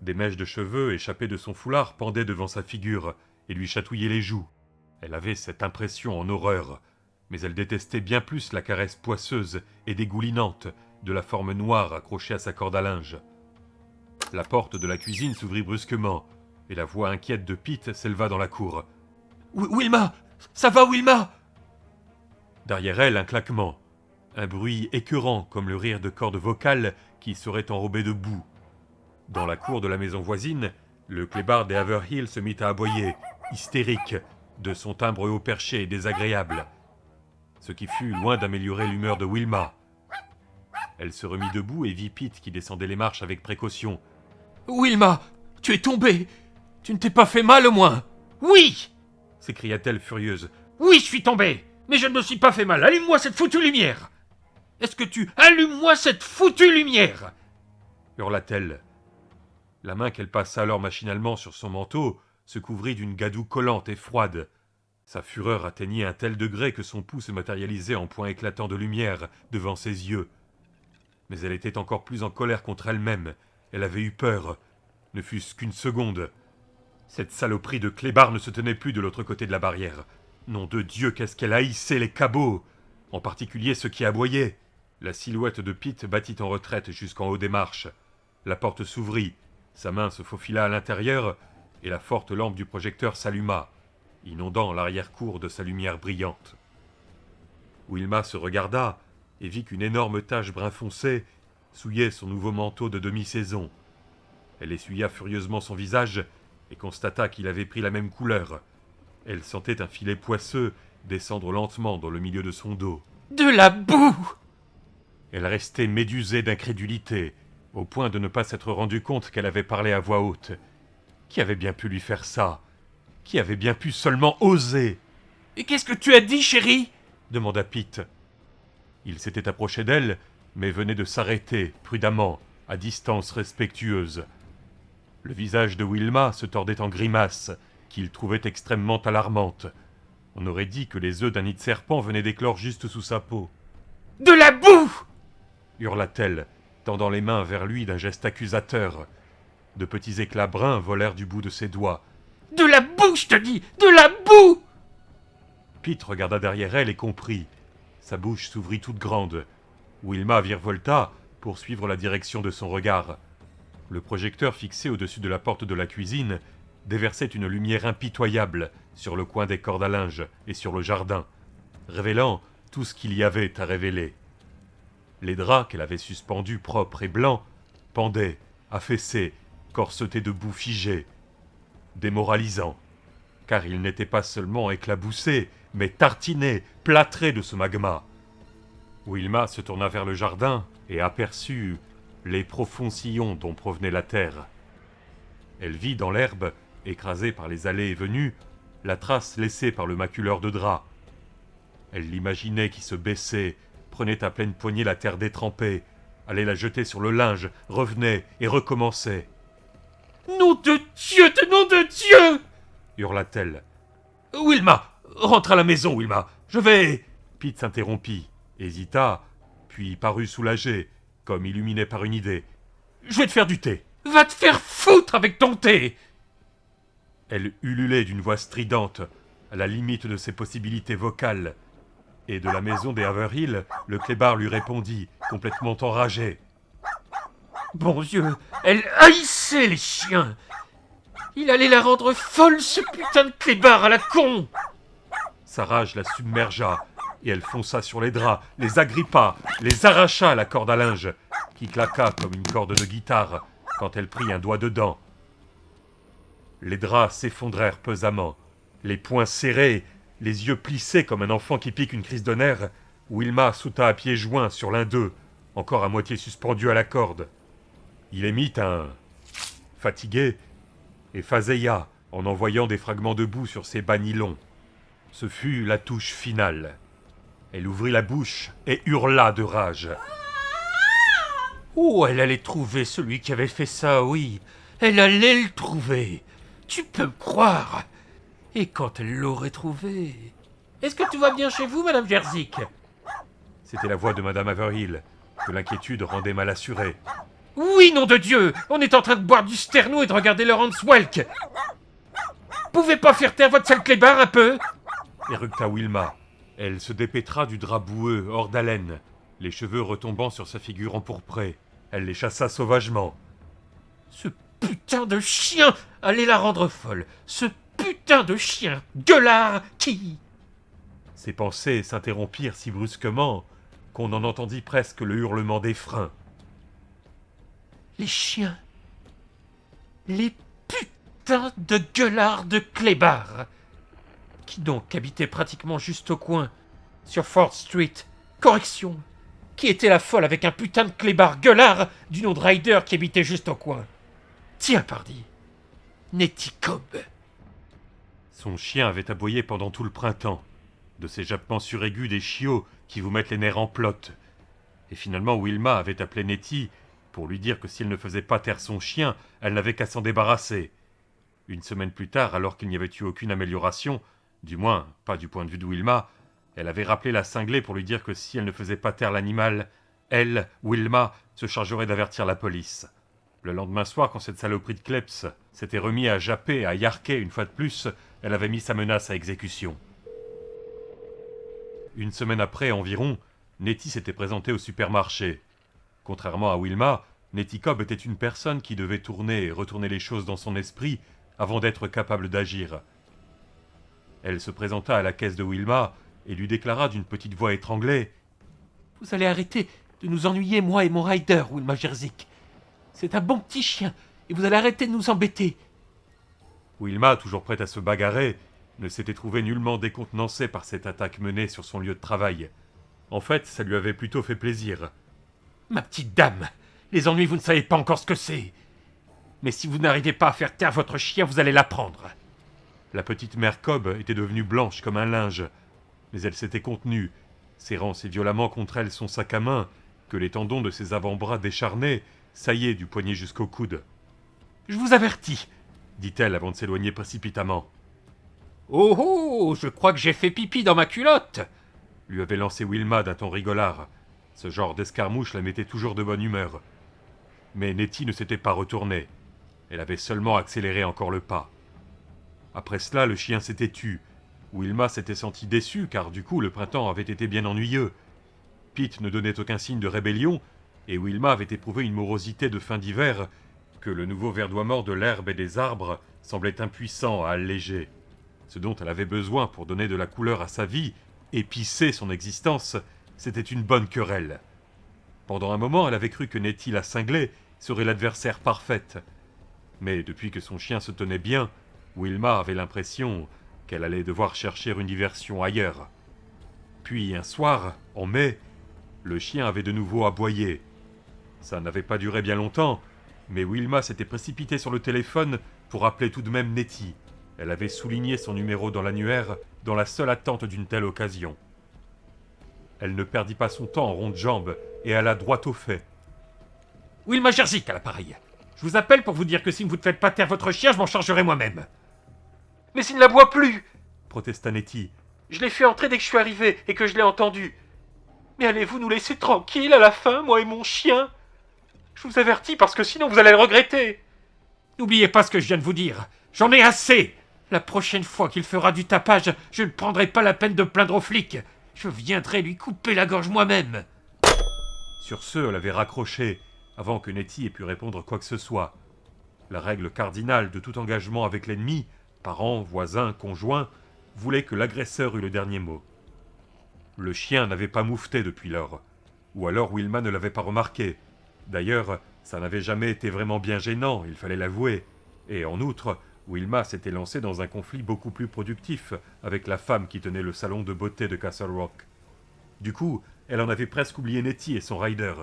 Des mèches de cheveux échappées de son foulard pendaient devant sa figure et lui chatouillaient les joues. Elle avait cette impression en horreur, mais elle détestait bien plus la caresse poisseuse et dégoulinante de la forme noire accrochée à sa corde à linge. La porte de la cuisine s'ouvrit brusquement, et la voix inquiète de Pete s'éleva dans la cour. « Wilma! Ça va, Wilma ?» Derrière elle, un claquement. Un bruit écœurant comme le rire de cordes vocales qui seraient enrobées de boue. Dans la cour de la maison voisine, le clébard des Haverhill se mit à aboyer, hystérique, de son timbre haut perché et désagréable. Ce qui fut loin d'améliorer l'humeur de Wilma. Elle se remit debout et vit Pete qui descendait les marches avec précaution. « Wilma, tu es tombée! Tu ne t'es pas fait mal au moins ?»« Oui !» s'écria-t-elle furieuse. « Oui, je suis tombée, mais je ne me suis pas fait mal. Allume-moi cette foutue lumière !»« Est-ce que tu... Allume-moi cette foutue lumière !» hurla-t-elle. La main qu'elle passa alors machinalement sur son manteau se couvrit d'une gadoue collante et froide. Sa fureur atteignit un tel degré que son pouls se matérialisait en points éclatants de lumière devant ses yeux. Mais elle était encore plus en colère contre elle-même. Elle avait eu peur, ne fût-ce qu'une seconde. Cette saloperie de clébard ne se tenait plus de l'autre côté de la barrière. Nom de Dieu, qu'est-ce qu'elle haïssait les cabots, en particulier ceux qui aboyaient. La silhouette de Pete battit en retraite jusqu'en haut des marches. La porte s'ouvrit, sa main se faufila à l'intérieur, et la forte lampe du projecteur s'alluma, inondant l'arrière-cour de sa lumière brillante. Wilma se regarda et vit qu'une énorme tache brun foncé souillait son nouveau manteau de demi-saison. Elle essuya furieusement son visage et constata qu'il avait pris la même couleur. Elle sentait un filet poisseux descendre lentement dans le milieu de son dos. « De la boue !» Elle restait médusée d'incrédulité, au point de ne pas s'être rendu compte qu'elle avait parlé à voix haute. Qui avait bien pu lui faire ça? Qui avait bien pu seulement oser? « Et qu'est-ce que tu as dit, chérie ?» demanda Pete. Il s'était approché d'elle, mais venait de s'arrêter, prudemment, à distance respectueuse. Le visage de Wilma se tordait en grimaces, qu'il trouvait extrêmement alarmantes. On aurait dit que les œufs d'un nid de serpent venaient d'éclore juste sous sa peau. « De la boue !» hurla-t-elle, tendant les mains vers lui d'un geste accusateur. De petits éclats bruns volèrent du bout de ses doigts. « De la boue, je te dis! De la boue !» Pete regarda derrière elle et comprit. Sa bouche s'ouvrit toute grande. Wilma virevolta pour suivre la direction de son regard. Le projecteur fixé au-dessus de la porte de la cuisine déversait une lumière impitoyable sur le coin des cordes à linge et sur le jardin, révélant tout ce qu'il y avait à révéler. Les draps qu'elle avait suspendus propres et blancs pendaient, affaissés, corsetés de boue figée. Démoralisant, car ils n'étaient pas seulement éclaboussés, mais tartinés, plâtrés de ce magma. Wilma se tourna vers le jardin et aperçut les profonds sillons dont provenait la terre. Elle vit dans l'herbe, écrasée par les allées et venues, la trace laissée par le maculeur de draps. Elle l'imaginait qui se baissait, prenait à pleine poignée la terre détrempée, allait la jeter sur le linge, revenait et recommençait. « Nom de Dieu, de nom de Dieu !» hurla-t-elle. « Wilma, rentre à la maison, Wilma, je vais... » Pete s'interrompit, hésita, puis parut soulagé, comme illuminé par une idée. « Je vais te faire du thé !» « Va te faire foutre avec ton thé !» Elle ululait d'une voix stridente, à la limite de ses possibilités vocales. Et de la maison des Haverhill, le clébard lui répondit, complètement enragé. Bon Dieu, elle haïssait les chiens. Il allait la rendre folle, ce putain de clébard à la con. Sa rage la submergea, et elle fonça sur les draps, les agrippa, les arracha à la corde à linge, qui claqua comme une corde de guitare quand elle prit un doigt dedans. Les draps s'effondrèrent pesamment, les poings serrés, les yeux plissés comme un enfant qui pique une crise de nerfs. Wilma sauta à pieds joints sur l'un d'eux, encore à moitié suspendu à la corde. Il émit un « fatigué » et faseilla en envoyant des fragments de boue sur ses bas nylons. Ce fut la touche finale. Elle ouvrit la bouche et hurla de rage. Oh, elle allait trouver celui qui avait fait ça, oui. Elle allait le trouver. Tu peux me croire. Et quand elle l'aurait trouvé... Est-ce que tout va bien chez vous, Madame Jerzik? C'était la voix de Madame Haverhill, que l'inquiétude rendait mal assurée. Oui, nom de Dieu! On est en train de boire du sterno et de regarder Laurence Welk. Pouvez pas faire taire votre sale clébard un peu? Éructa Wilma. Elle se dépêtra du drap boueux, hors d'haleine, les cheveux retombant sur sa figure empourprée. Elle les chassa sauvagement. Ce putain de chien allait la rendre folle. Ce putain de chien gueulard qui... Ses pensées s'interrompirent si brusquement qu'on en entendit presque le hurlement des freins. Les chiens. Les putains de gueulards de clébards. Qui donc habitait pratiquement juste au coin, sur Fort Street. Correction. Qui était la folle avec un putain de clébard gueulard du nom de Ryder qui habitait juste au coin. Tiens, pardi. Nettie Cobb. Son chien avait aboyé pendant tout le printemps, de ces jappements suraigus des chiots qui vous mettent les nerfs en plot. Et finalement Wilma avait appelé Nettie pour lui dire que si elle ne faisait pas taire son chien, elle n'avait qu'à s'en débarrasser. Une semaine plus tard, alors qu'il n'y avait eu aucune amélioration, du moins pas du point de vue de Wilma, elle avait rappelé la cinglée pour lui dire que si elle ne faisait pas taire l'animal, elle, Wilma, se chargerait d'avertir la police. Le lendemain soir, quand cette saloperie de Kleps s'était remis à japper, à yarker une fois de plus, elle avait mis sa menace à exécution. Une semaine après environ, Nettie s'était présentée au supermarché. Contrairement à Wilma, Nettie Cobb était une personne qui devait tourner et retourner les choses dans son esprit avant d'être capable d'agir. Elle se présenta à la caisse de Wilma et lui déclara d'une petite voix étranglée « Vous allez arrêter de nous ennuyer, moi et mon Ryder, Wilma Jerzik. C'est un bon petit chien, et vous allez arrêter de nous embêter. » Wilma, toujours prête à se bagarrer, ne s'était trouvée nullement décontenancée par cette attaque menée sur son lieu de travail. En fait, ça lui avait plutôt fait plaisir. « Ma petite dame, les ennuis, vous ne savez pas encore ce que c'est. Mais si vous n'arrivez pas à faire taire votre chien, vous allez l'apprendre. » La petite mère Cobb était devenue blanche comme un linge, mais elle s'était contenue, serrant si violemment contre elle son sac à main que les tendons de ses avant-bras décharnés saillaient du poignet jusqu'au coude. « Je vous avertis, » dit-elle avant de s'éloigner précipitamment. « Oh oh, je crois que j'ai fait pipi dans ma culotte !» lui avait lancé Wilma d'un ton rigolard. Ce genre d'escarmouche la mettait toujours de bonne humeur. Mais Nettie ne s'était pas retournée. Elle avait seulement accéléré encore le pas. Après cela, le chien s'était tu. Wilma s'était sentie déçue, car du coup, le printemps avait été bien ennuyeux. Pete ne donnait aucun signe de rébellion, et Wilma avait éprouvé une morosité de fin d'hiver que le nouveau verdoiement de l'herbe et des arbres semblait impuissant à alléger. Ce dont elle avait besoin pour donner de la couleur à sa vie, épicer son existence, c'était une bonne querelle. Pendant un moment, elle avait cru que Nettie la cinglée serait l'adversaire parfaite. Mais depuis que son chien se tenait bien, Wilma avait l'impression qu'elle allait devoir chercher une diversion ailleurs. Puis un soir, en mai, le chien avait de nouveau aboyé. Ça n'avait pas duré bien longtemps, mais Wilma s'était précipitée sur le téléphone pour appeler tout de même Nettie. Elle avait souligné son numéro dans l'annuaire dans la seule attente d'une telle occasion. Elle ne perdit pas son temps en ronde jambe et alla droit au fait. « Wilma Jerzik à l'appareil. Je vous appelle pour vous dire que si vous ne faites pas taire votre chien, je m'en chargerai moi-même. »« Mais s'il ne l'aboie plus !» protesta Nettie. « Je l'ai fait entrer dès que je suis arrivé et que je l'ai entendu. Mais allez-vous nous laisser tranquilles à la fin, moi et mon chien? Je vous avertis parce que sinon vous allez le regretter. N'oubliez pas ce que je viens de vous dire. J'en ai assez. La prochaine fois qu'il fera du tapage, je ne prendrai pas la peine de plaindre aux flics. Je viendrai lui couper la gorge moi-même. Sur ce, elle avait raccroché, avant que Nettie ait pu répondre quoi que ce soit. La règle cardinale de tout engagement avec l'ennemi, parents, voisins, conjoints, voulait que l'agresseur eût le dernier mot. Le chien n'avait pas moufté depuis lors, ou alors Wilma ne l'avait pas remarqué. D'ailleurs, ça n'avait jamais été vraiment bien gênant, il fallait l'avouer. Et en outre, Wilma s'était lancée dans un conflit beaucoup plus productif avec la femme qui tenait le salon de beauté de Castle Rock. Du coup, elle en avait presque oublié Nettie et son rider.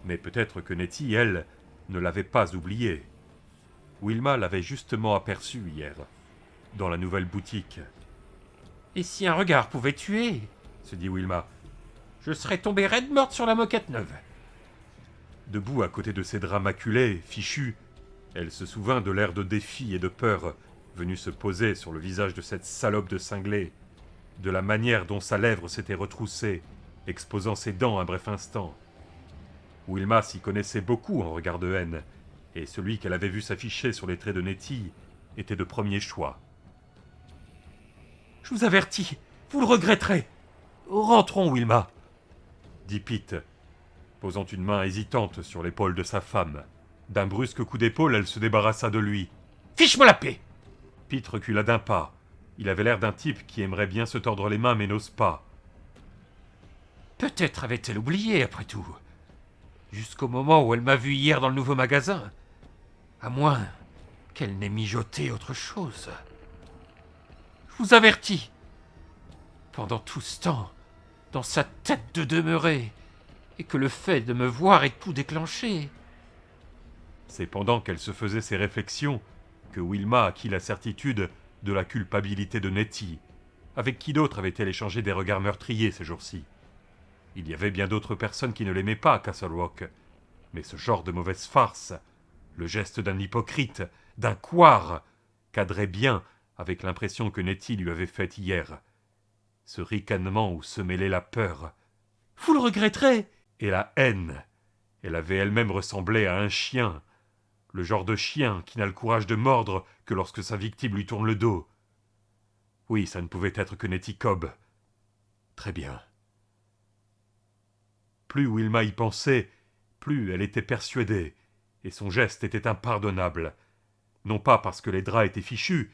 Mais peut-être que Nettie, elle, ne l'avait pas oublié. Wilma l'avait justement aperçu hier, dans la nouvelle boutique. Et si un regard pouvait tuer, Se dit Wilma, je serais tombée raide morte sur la moquette neuve. debout à côté de ses draps maculés, fichus. Elle se souvint de l'air de défi et de peur venu se poser sur le visage de cette salope de cinglé, de la manière dont sa lèvre s'était retroussée, exposant ses dents un bref instant. Wilma s'y connaissait beaucoup en regard de haine, et celui qu'elle avait vu s'afficher sur les traits de Nettie était de premier choix. Je vous avertis, vous le regretterez. Rentrons, Wilma, Dit Pete, posant une main hésitante sur l'épaule de sa femme. D'un brusque coup d'épaule, elle se débarrassa de lui. Fiche-moi la paix. Pete recula d'un pas. Il avait l'air d'un type qui aimerait bien se tordre les mains mais n'ose pas. Peut-être avait-elle oublié, après tout. Jusqu'au moment où elle m'a vu hier dans le nouveau magasin. À moins qu'elle n'ait mijoté autre chose. Je vous avertis. Pendant tout ce temps, dans sa tête de demeurer, et que le fait de me voir ait tout déclenché. C'est pendant qu'elle se faisait ces réflexions que Wilma acquit la certitude de la culpabilité de Nettie. Avec qui d'autre avait-elle échangé des regards meurtriers ces jours-ci? Il y avait bien d'autres personnes qui ne l'aimaient pas à Castle Rock. Mais ce genre de mauvaise farce, le geste d'un hypocrite, d'un couard, cadrait bien avec l'impression que Nettie lui avait faite hier. Ce ricanement où se mêlait la peur. Vous le regretterez. Et la haine. Elle avait elle-même ressemblé à un chien. Le genre de chien qui n'a le courage de mordre que lorsque sa victime lui tourne le dos. Oui, ça ne pouvait être que Nettie Cobb. Très bien. Plus Wilma y pensait, plus elle était persuadée, et son geste était impardonnable. Non pas parce que les draps étaient fichus,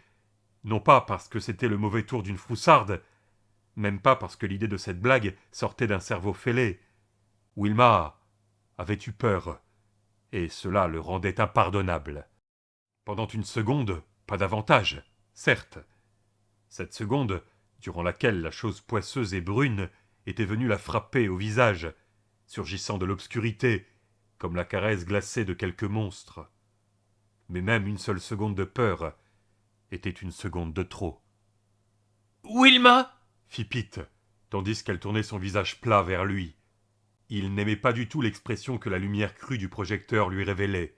non pas parce que c'était le mauvais tour d'une froussarde, même pas parce que l'idée de cette blague sortait d'un cerveau fêlé. Wilma avait eu peur, et cela le rendait impardonnable. Pendant une seconde, pas davantage, certes. Cette seconde, durant laquelle la chose poisseuse et brune était venue la frapper au visage, surgissant de l'obscurité, comme la caresse glacée de quelque monstre. Mais même une seule seconde de peur était une seconde de trop. « Wilma !» fit Pete, tandis qu'elle tournait son visage plat vers lui. Il n'aimait pas du tout l'expression que la lumière crue du projecteur lui révélait.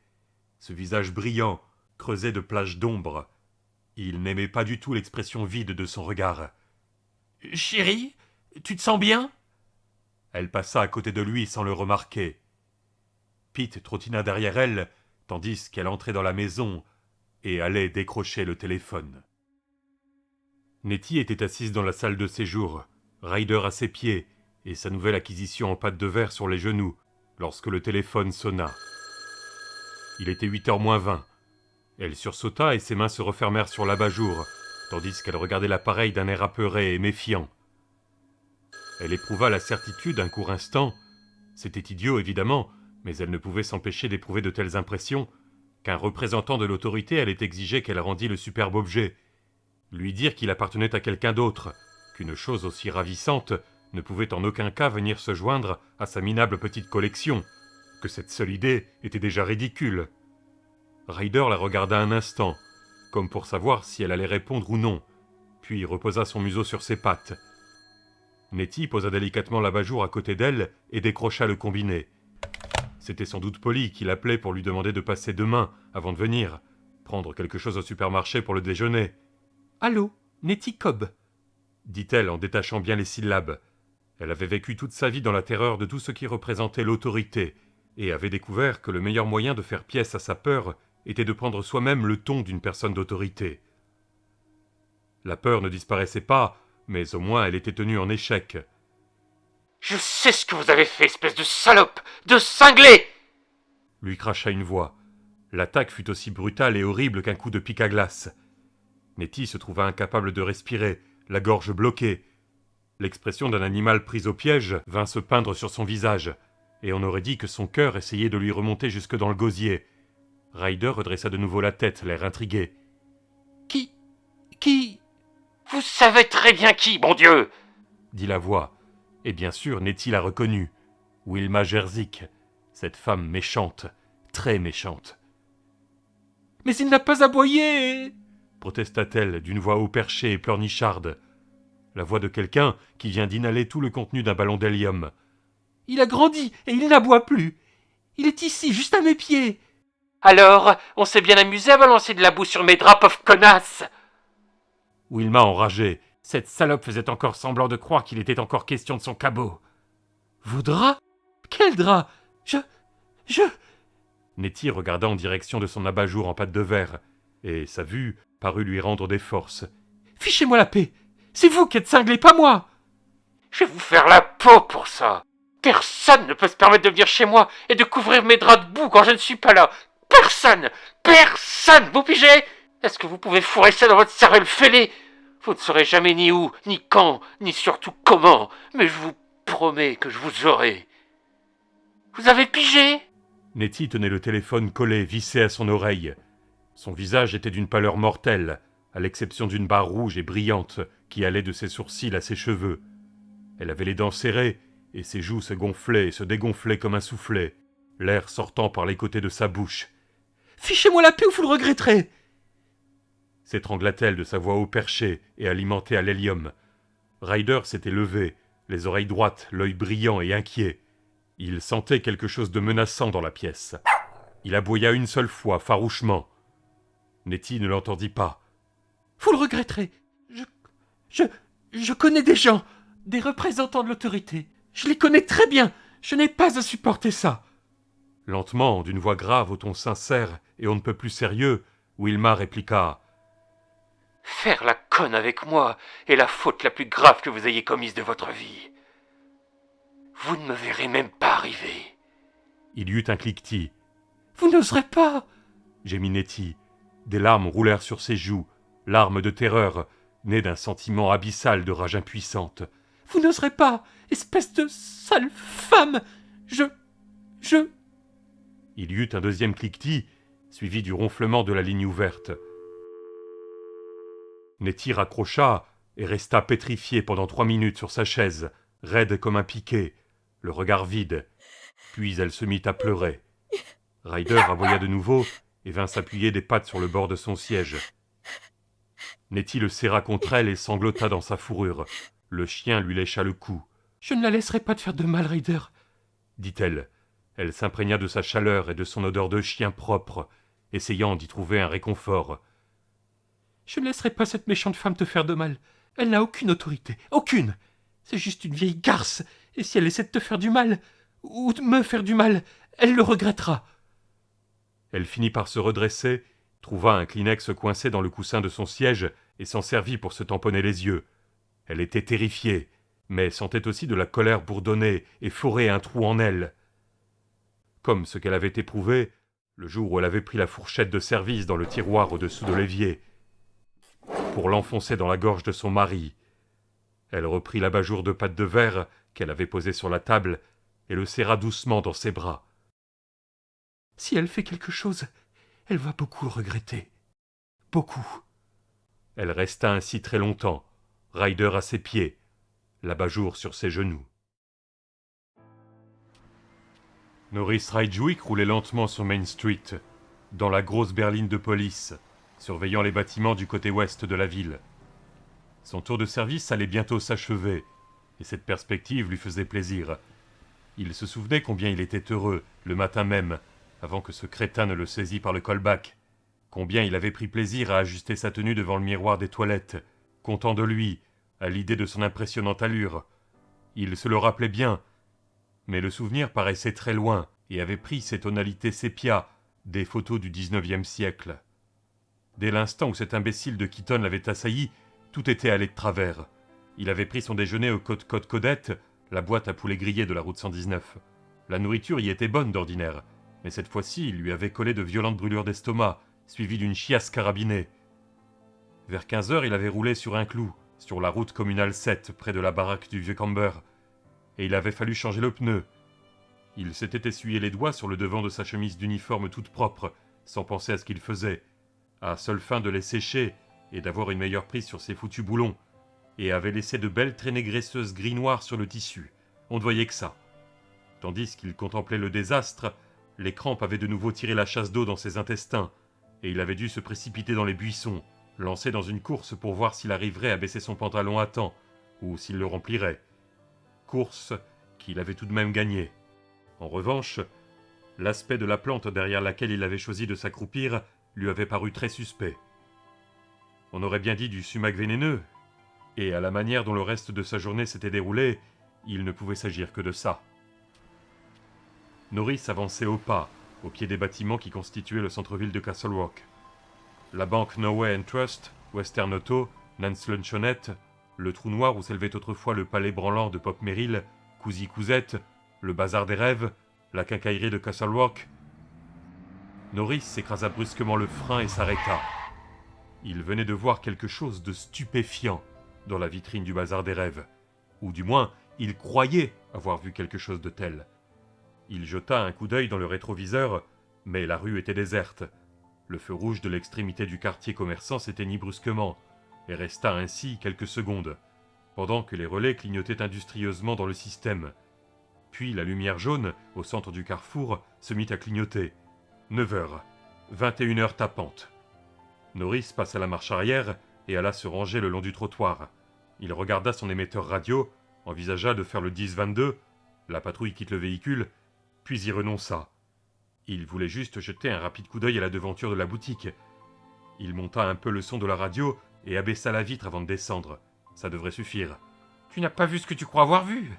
Ce visage brillant, creusé de plages d'ombre. Il n'aimait pas du tout l'expression vide de son regard. « Chérie, tu te sens bien ?» Elle passa à côté de lui sans le remarquer. Pete trottina derrière elle, tandis qu'elle entrait dans la maison et allait décrocher le téléphone. Nettie était assise dans la salle de séjour, Ryder à ses pieds, et sa nouvelle acquisition en pâte de verre sur les genoux, lorsque le téléphone sonna. Il était 8h moins 20. Elle sursauta et ses mains se refermèrent sur l'abat-jour, tandis qu'elle regardait l'appareil d'un air apeuré et méfiant. Elle éprouva la certitude un court instant, c'était idiot évidemment, mais elle ne pouvait s'empêcher d'éprouver de telles impressions, qu'un représentant de l'autorité allait exiger qu'elle rendît le superbe objet, lui dire qu'il appartenait à quelqu'un d'autre, qu'une chose aussi ravissante ne pouvait en aucun cas venir se joindre à sa minable petite collection, que cette seule idée était déjà ridicule. Ryder la regarda un instant, comme pour savoir si elle allait répondre ou non, puis reposa son museau sur ses pattes. Nettie posa délicatement l'abat-jour à côté d'elle et décrocha le combiné. C'était sans doute Polly qui l'appelait pour lui demander de passer demain, avant de venir, prendre quelque chose au supermarché pour le déjeuner. « Allô, Nettie Cobb ?» dit-elle en détachant bien les syllabes. Elle avait vécu toute sa vie dans la terreur de tout ce qui représentait l'autorité, et avait découvert que le meilleur moyen de faire pièce à sa peur était de prendre soi-même le ton d'une personne d'autorité. La peur ne disparaissait pas, mais au moins elle était tenue en échec. « Je sais ce que vous avez fait, espèce de salope, de cinglé !» lui cracha une voix. L'attaque fut aussi brutale et horrible qu'un coup de pic à glace. Nettie se trouva incapable de respirer, la gorge bloquée. L'expression d'un animal pris au piège vint se peindre sur son visage, et on aurait dit que son cœur essayait de lui remonter jusque dans le gosier. Ryder redressa de nouveau la tête, l'air intrigué. « Qui... Vous savez très bien qui, bon Dieu !» dit la voix, et bien sûr Nettie la reconnut. Wilma Jerzik, cette femme méchante, très méchante. « Mais il n'a pas aboyé !» protesta-t-elle d'une voix haut perchée et pleurnicharde. La voix de quelqu'un qui vient d'inhaler tout le contenu d'un ballon d'hélium. « Il a grandi et il n'aboie plus. Il est ici, juste à mes pieds. » « Alors, on s'est bien amusé à balancer de la boue sur mes draps, pauvre connasse !» Wilma enrageait. Cette salope faisait encore semblant de croire qu'il était encore question de son cabot. « Vos draps ? Quel drap ? Je... » Nettie regarda en direction de son abat-jour en pâte de verre, et sa vue parut lui rendre des forces. « Fichez-moi la paix. C'est vous qui êtes cinglé, pas moi. » « Je vais vous faire la peau pour ça. Personne ne peut se permettre de venir chez moi et de couvrir mes draps de boue quand je ne suis pas là. Personne, vous pigez ? Est-ce que vous pouvez fourrer ça dans votre cervelle fêlée ? Vous ne saurez jamais ni où, ni quand, ni surtout comment, mais je vous promets que je vous aurai. Vous avez pigé ? Nettie tenait le téléphone collé, vissé à son oreille. Son visage était d'une pâleur mortelle, à l'exception d'une barre rouge et brillante qui allait de ses sourcils à ses cheveux. Elle avait les dents serrées, et ses joues se gonflaient et se dégonflaient comme un soufflet, l'air sortant par les côtés de sa bouche. « Fichez-moi la paix ou vous le regretterez !» s'étrangla-t-elle de sa voix haut perchée et alimentée à l'hélium. Ryder s'était levé, les oreilles droites, l'œil brillant et inquiet. Il sentait quelque chose de menaçant dans la pièce. Il aboya une seule fois, farouchement. Nettie ne l'entendit pas. « Vous le regretterez. Je connais des gens, des représentants de l'autorité. Je les connais très bien. Je n'ai pas à supporter ça. » Lentement, d'une voix grave au ton sincère et on ne peut plus sérieux, Wilma répliqua. « Faire la conne avec moi est la faute la plus grave que vous ayez commise de votre vie. Vous ne me verrez même pas arriver. » Il y eut un cliquetis. « Vous n'oserez pas !» gémit Nettie. Des larmes roulèrent sur ses joues, larmes de terreur, nées d'un sentiment abyssal de rage impuissante. « Vous n'oserez pas, espèce de sale femme. Je... Il y eut un deuxième cliquetis, suivi du ronflement de la ligne ouverte. Nettie raccrocha et resta pétrifiée pendant 3 minutes sur sa chaise, raide comme un piquet, le regard vide. Puis elle se mit à pleurer. Ryder aboya de nouveau et vint s'appuyer des pattes sur le bord de son siège. Nettie le serra contre elle et sanglota dans sa fourrure. Le chien lui lécha le cou. « Je ne la laisserai pas te faire de mal, Ryder, » dit-elle. Elle s'imprégna de sa chaleur et de son odeur de chien propre, essayant d'y trouver un réconfort. « Je ne laisserai pas cette méchante femme te faire de mal. Elle n'a aucune autorité, aucune. C'est juste une vieille garce, et si elle essaie de te faire du mal, ou de me faire du mal, elle le regrettera. » Elle finit par se redresser, trouva un Kleenex coincé dans le coussin de son siège et s'en servit pour se tamponner les yeux. Elle était terrifiée, mais sentait aussi de la colère bourdonner et forer un trou en elle. Comme ce qu'elle avait éprouvé le jour où elle avait pris la fourchette de service dans le tiroir au-dessous de l'évier, pour l'enfoncer dans la gorge de son mari. Elle reprit l'abat-jour de pâte de verre qu'elle avait posé sur la table et le serra doucement dans ses bras. « Si elle fait quelque chose, elle va beaucoup le regretter. Beaucoup. » Elle resta ainsi très longtemps, Ryder à ses pieds, l'abat-jour sur ses genoux. Norris Ridgwick roulait lentement sur Main Street, dans la grosse berline de police, surveillant les bâtiments du côté ouest de la ville. Son tour de service allait bientôt s'achever, et cette perspective lui faisait plaisir. Il se souvenait combien il était heureux, le matin même, avant que ce crétin ne le saisît par le callback. Combien il avait pris plaisir à ajuster sa tenue devant le miroir des toilettes, content de lui, à l'idée de son impressionnante allure. Il se le rappelait bien, mais le souvenir paraissait très loin et avait pris ses tonalités sépia des photos du XIXe siècle. Dès l'instant où cet imbécile de Keaton l'avait assailli, tout était allé de travers. Il avait pris son déjeuner au Côte Codette, la boîte à poulet grillé de la route 119. La nourriture y était bonne d'ordinaire, mais cette fois-ci, il lui avait collé de violentes brûlures d'estomac, suivies d'une chiasse carabinée. Vers 15 heures, il avait roulé sur un clou, sur la route communale 7, près de la baraque du vieux Camber, et il avait fallu changer le pneu. Il s'était essuyé les doigts sur le devant de sa chemise d'uniforme toute propre, sans penser à ce qu'il faisait, à seule fin de les sécher et d'avoir une meilleure prise sur ses foutus boulons, et avait laissé de belles traînées graisseuses gris-noir sur le tissu. On ne voyait que ça. Tandis qu'il contemplait le désastre, les crampes avaient de nouveau tiré la chasse d'eau dans ses intestins, et il avait dû se précipiter dans les buissons, lancé dans une course pour voir s'il arriverait à baisser son pantalon à temps, ou s'il le remplirait. Course qu'il avait tout de même gagnée. En revanche, l'aspect de la plante derrière laquelle il avait choisi de s'accroupir lui avait paru très suspect. On aurait bien dit du sumac vénéneux, et à la manière dont le reste de sa journée s'était déroulé, il ne pouvait s'agir que de ça. Norris avançait au pas, au pied des bâtiments qui constituaient le centre-ville de Castle Rock. La banque Norway Trust, Western Auto, Nance Luncheonette, le trou noir où s'élevait autrefois le palais branlant de Pop Merrill, Cousy Cousette, le bazar des rêves, la quincaillerie de Castle Rock. Norris s'écrasa brusquement le frein et s'arrêta. Il venait de voir quelque chose de stupéfiant dans la vitrine du bazar des rêves, ou du moins, il croyait avoir vu quelque chose de tel. Il jeta un coup d'œil dans le rétroviseur, mais la rue était déserte. Le feu rouge de l'extrémité du quartier commerçant s'éteignit brusquement, et resta ainsi quelques secondes, pendant que les relais clignotaient industrieusement dans le système. Puis la lumière jaune, au centre du carrefour, se mit à clignoter. 9 heures, 21 heures tapantes. Norris passa la marche arrière et alla se ranger le long du trottoir. Il regarda son émetteur radio, envisagea de faire le 10-22, la patrouille quitte le véhicule, puis y renonça. Il voulait juste jeter un rapide coup d'œil à la devanture de la boutique. Il monta un peu le son de la radio et abaissa la vitre avant de descendre. Ça devrait suffire. « Tu n'as pas vu ce que tu crois avoir vu ?»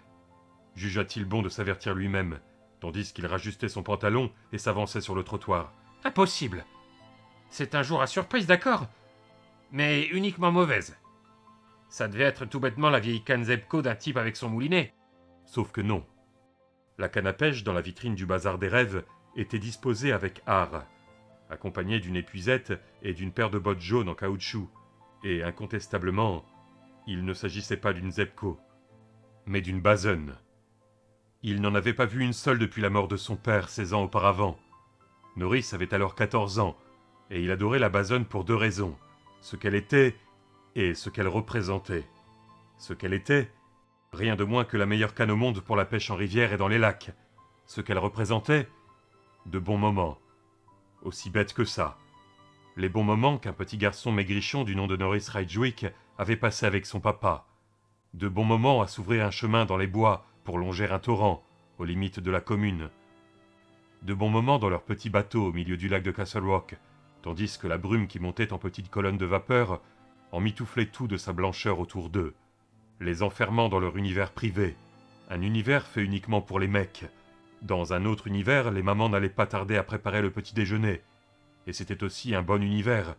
jugea-t-il bon de s'avertir lui-même, tandis qu'il rajustait son pantalon et s'avançait sur le trottoir. « Impossible. C'est un jour à surprise, d'accord, mais uniquement mauvaise. Ça devait être tout bêtement la vieille canne Zebco d'un type avec son moulinet. » Sauf que non. La canne à pêche dans la vitrine du bazar des rêves était disposée avec art, accompagnée d'une épuisette et d'une paire de bottes jaunes en caoutchouc, et incontestablement, il ne s'agissait pas d'une Zebco, mais d'une Bason. Il n'en avait pas vu une seule depuis la mort de son père 16 ans auparavant. Norris avait alors 14 ans, et il adorait la Bason pour 2 raisons, ce qu'elle était et ce qu'elle représentait. Ce qu'elle était, rien de moins que la meilleure canne au monde pour la pêche en rivière et dans les lacs. Ce qu'elle représentait, de bons moments. Aussi bête que ça. Les bons moments qu'un petit garçon maigrichon du nom de Norris Ridgwick avait passé avec son papa. De bons moments à s'ouvrir un chemin dans les bois pour longer un torrent, aux limites de la commune. De bons moments dans leur petit bateau au milieu du lac de Castle Rock, tandis que la brume qui montait en petites colonnes de vapeur en mitouflait tout de sa blancheur autour d'eux, les enfermant dans leur univers privé, un univers fait uniquement pour les mecs. Dans un autre univers, les mamans n'allaient pas tarder à préparer le petit déjeuner, et c'était aussi un bon univers,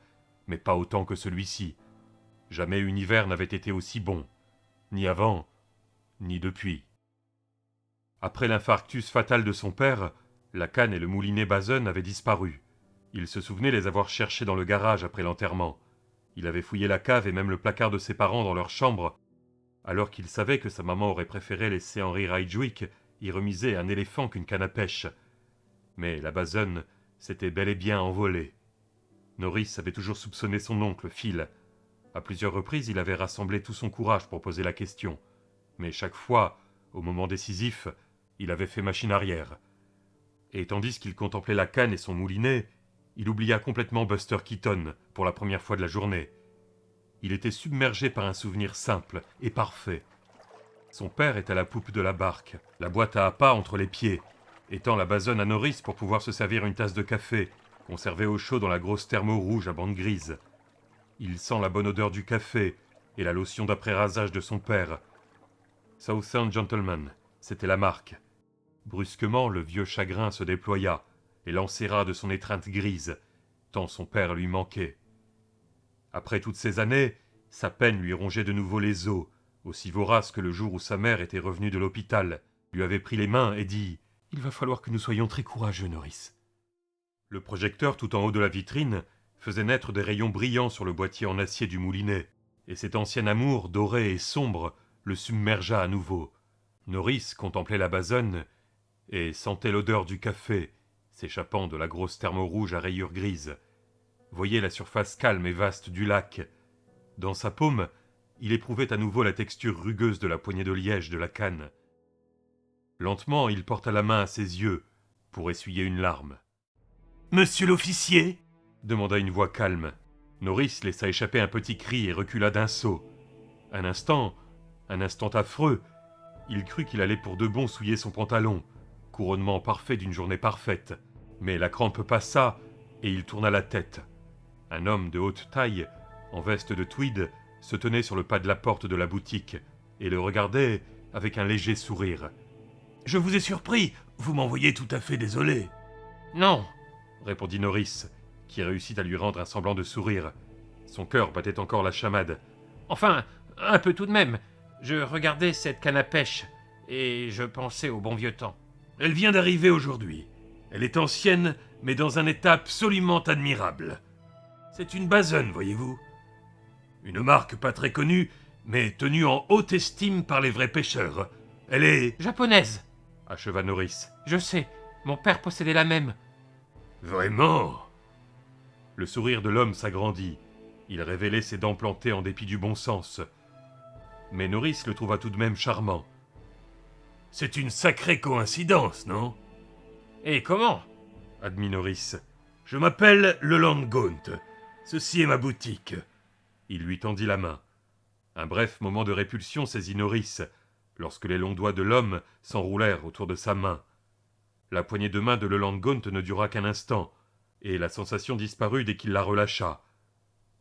mais pas autant que celui-ci. Jamais univers n'avait été aussi bon, ni avant, ni depuis. Après l'infarctus fatal de son père, la canne et le moulinet Bason avaient disparu. Il se souvenait les avoir cherchés dans le garage après l'enterrement. Il avait fouillé la cave et même le placard de ses parents dans leur chambre, alors qu'il savait que sa maman aurait préféré laisser Henry Ridgwick y remiser un éléphant qu'une canne à pêche. Mais la Bason s'était bel et bien envolée. Norris avait toujours soupçonné son oncle, Phil. À plusieurs reprises, il avait rassemblé tout son courage pour poser la question. Mais chaque fois, au moment décisif, il avait fait machine arrière. Et tandis qu'il contemplait la canne et son moulinet, il oublia complètement Buster Keaton pour la première fois de la journée. Il était submergé par un souvenir simple et parfait. Son père était à la poupe de la barque, la boîte à appât entre les pieds, étant la Bason à Norris pour pouvoir se servir une tasse de café, conservée au chaud dans la grosse thermo rouge à bande grise. Il sent la bonne odeur du café et la lotion d'après-rasage de son père. Southern Gentleman, c'était la marque. Brusquement, le vieux chagrin se déploya et l'enserra de son étreinte grise, tant son père lui manquait. Après toutes ces années, sa peine lui rongeait de nouveau les os, aussi vorace que le jour où sa mère était revenue de l'hôpital, lui avait pris les mains et dit « Il va falloir que nous soyons très courageux, Norris. » Le projecteur tout en haut de la vitrine faisait naître des rayons brillants sur le boîtier en acier du moulinet, et cet ancien amour doré et sombre le submergea à nouveau. Norris contemplait la basonne et sentait l'odeur du café s'échappant de la grosse thermo rouge à rayures grises. Voyait la surface calme et vaste du lac. Dans sa paume, il éprouvait à nouveau la texture rugueuse de la poignée de liège de la canne. Lentement, il porta la main à ses yeux pour essuyer une larme. « Monsieur l'officier » demanda une voix calme. Norris laissa échapper un petit cri et recula d'un saut. Un instant affreux, il crut qu'il allait pour de bon souiller son pantalon, couronnement parfait d'une journée parfaite. Mais la crampe passa et il tourna la tête. Un homme de haute taille, en veste de tweed, se tenait sur le pas de la porte de la boutique et le regardait avec un léger sourire. « Je vous ai surpris, vous m'envoyez tout à fait désolé. »« Non, » répondit Norris, qui réussit à lui rendre un semblant de sourire. Son cœur battait encore la chamade. « Enfin, un peu tout de même. Je regardais cette canne à pêche et je pensais au bon vieux temps. » « Elle vient d'arriver aujourd'hui. Elle est ancienne, mais dans un état absolument admirable. C'est une basonne, voyez-vous. Une marque pas très connue, mais tenue en haute estime par les vrais pêcheurs. Elle est... » « Japonaise. » acheva Norris. « Je sais, mon père possédait la même. » « Vraiment ?» Le sourire de l'homme s'agrandit. Il révélait ses dents plantées en dépit du bon sens. Mais Norris le trouva tout de même charmant. « C'est une sacrée coïncidence, non ?» « Et comment ?» admit Norris. « Je m'appelle Leland Gaunt. Ceci est ma boutique. » Il lui tendit la main. Un bref moment de répulsion saisit Norris, lorsque les longs doigts de l'homme s'enroulèrent autour de sa main. La poignée de main de Leland Gaunt ne dura qu'un instant, et la sensation disparut dès qu'il la relâcha.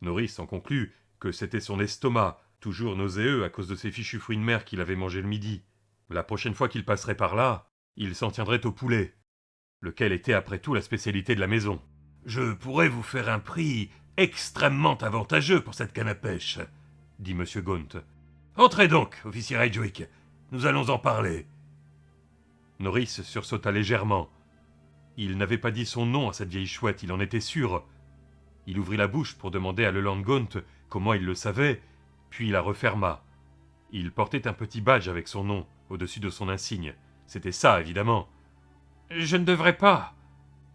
Norris en conclut que c'était son estomac, toujours nauséeux à cause de ces fichus fruits de mer qu'il avait mangés le midi. La prochaine fois qu'il passerait par là, il s'en tiendrait au poulet, lequel était après tout la spécialité de la maison. « Je pourrais vous faire un prix extrêmement avantageux pour cette canne à pêche, » dit M. Gaunt. « Entrez donc, officier Ridgwick, nous allons en parler. » Norris sursauta légèrement. Il n'avait pas dit son nom à cette vieille chouette, il en était sûr. Il ouvrit la bouche pour demander à Leland Gaunt comment il le savait, puis la referma. Il portait un petit badge avec son nom au-dessus de son insigne. C'était ça, évidemment. « Je ne devrais pas, »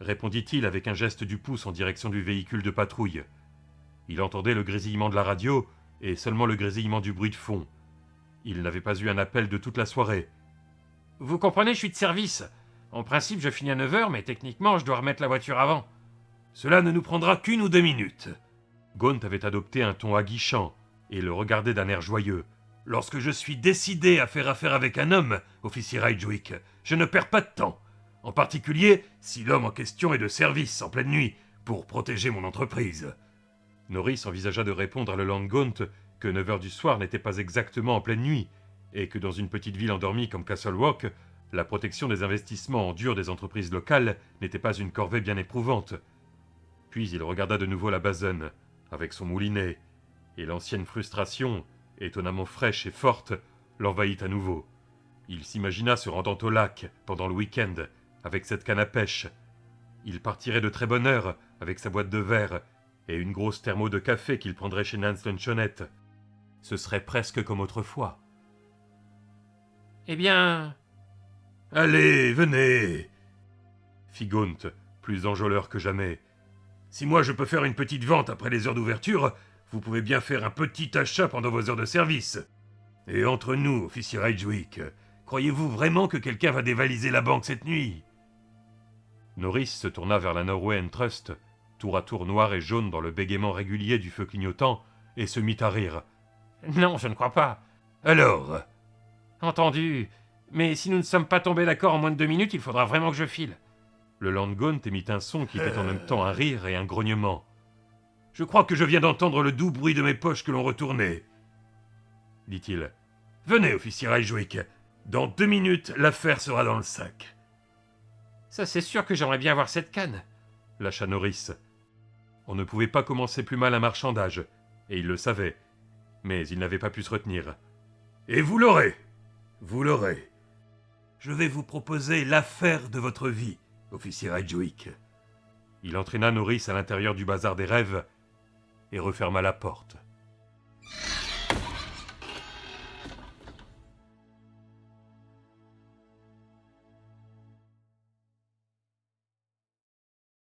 répondit-il avec un geste du pouce en direction du véhicule de patrouille. Il entendait le grésillement de la radio et seulement le grésillement du bruit de fond. Il n'avait pas eu un appel de toute la soirée. « Vous comprenez, je suis de service. En principe, je finis à 9h, mais techniquement, je dois remettre la voiture avant. »« Cela ne nous prendra qu'1 ou 2 minutes. » Gaunt avait adopté un ton aguichant et le regardait d'un air joyeux. « Lorsque je suis décidé à faire affaire avec un homme, officier Ridgwick, je ne perds pas de temps. En particulier, si l'homme en question est de service en pleine nuit, pour protéger mon entreprise. » Norris envisagea de répondre à Leland Gaunt que 9h du soir n'était pas exactement en pleine nuit, et que dans une petite ville endormie comme Castle Rock, la protection des investissements en dur des entreprises locales n'était pas une corvée bien éprouvante. Puis il regarda de nouveau la basonne, avec son moulinet, et l'ancienne frustration, étonnamment fraîche et forte, l'envahit à nouveau. Il s'imagina se rendant au lac pendant le week-end, avec cette canne à pêche. Il partirait de très bonne heure avec sa boîte de verre et une grosse thermo de café qu'il prendrait chez Nance Lunchonette. Ce serait presque comme autrefois. « Eh bien... » « Allez, venez !» fit Gaunt, plus enjôleur que jamais. « Si moi je peux faire une petite vente après les heures d'ouverture, vous pouvez bien faire un petit achat pendant vos heures de service. Et entre nous, officier Ridgwick, croyez-vous vraiment que quelqu'un va dévaliser la banque cette nuit ?» Norris se tourna vers la Norwegian Trust, tour à tour noir et jaune dans le bégaiement régulier du feu clignotant, et se mit à rire. « Non, je ne crois pas. »« Alors ?» ?»« Entendu. Mais si nous ne sommes pas tombés d'accord en moins de 2 minutes, il faudra vraiment que je file. » Le Leland Gaunt émit un son qui était en même temps un rire et un grognement. « Je crois que je viens d'entendre le doux bruit de mes poches que l'on retournait, » dit-il. « Venez, officier Ridgwick. Dans 2 minutes, l'affaire sera dans le sac. Ça, c'est sûr que j'aimerais bien voir cette canne. Lâcha Norris. On ne pouvait pas commencer plus mal un marchandage, et il le savait. Mais il n'avait pas pu se retenir. Et vous l'aurez. Vous l'aurez. Je vais vous proposer l'affaire de votre vie, officier Ridgwick. Il entraîna Norris à l'intérieur du bazar des rêves et referma la porte.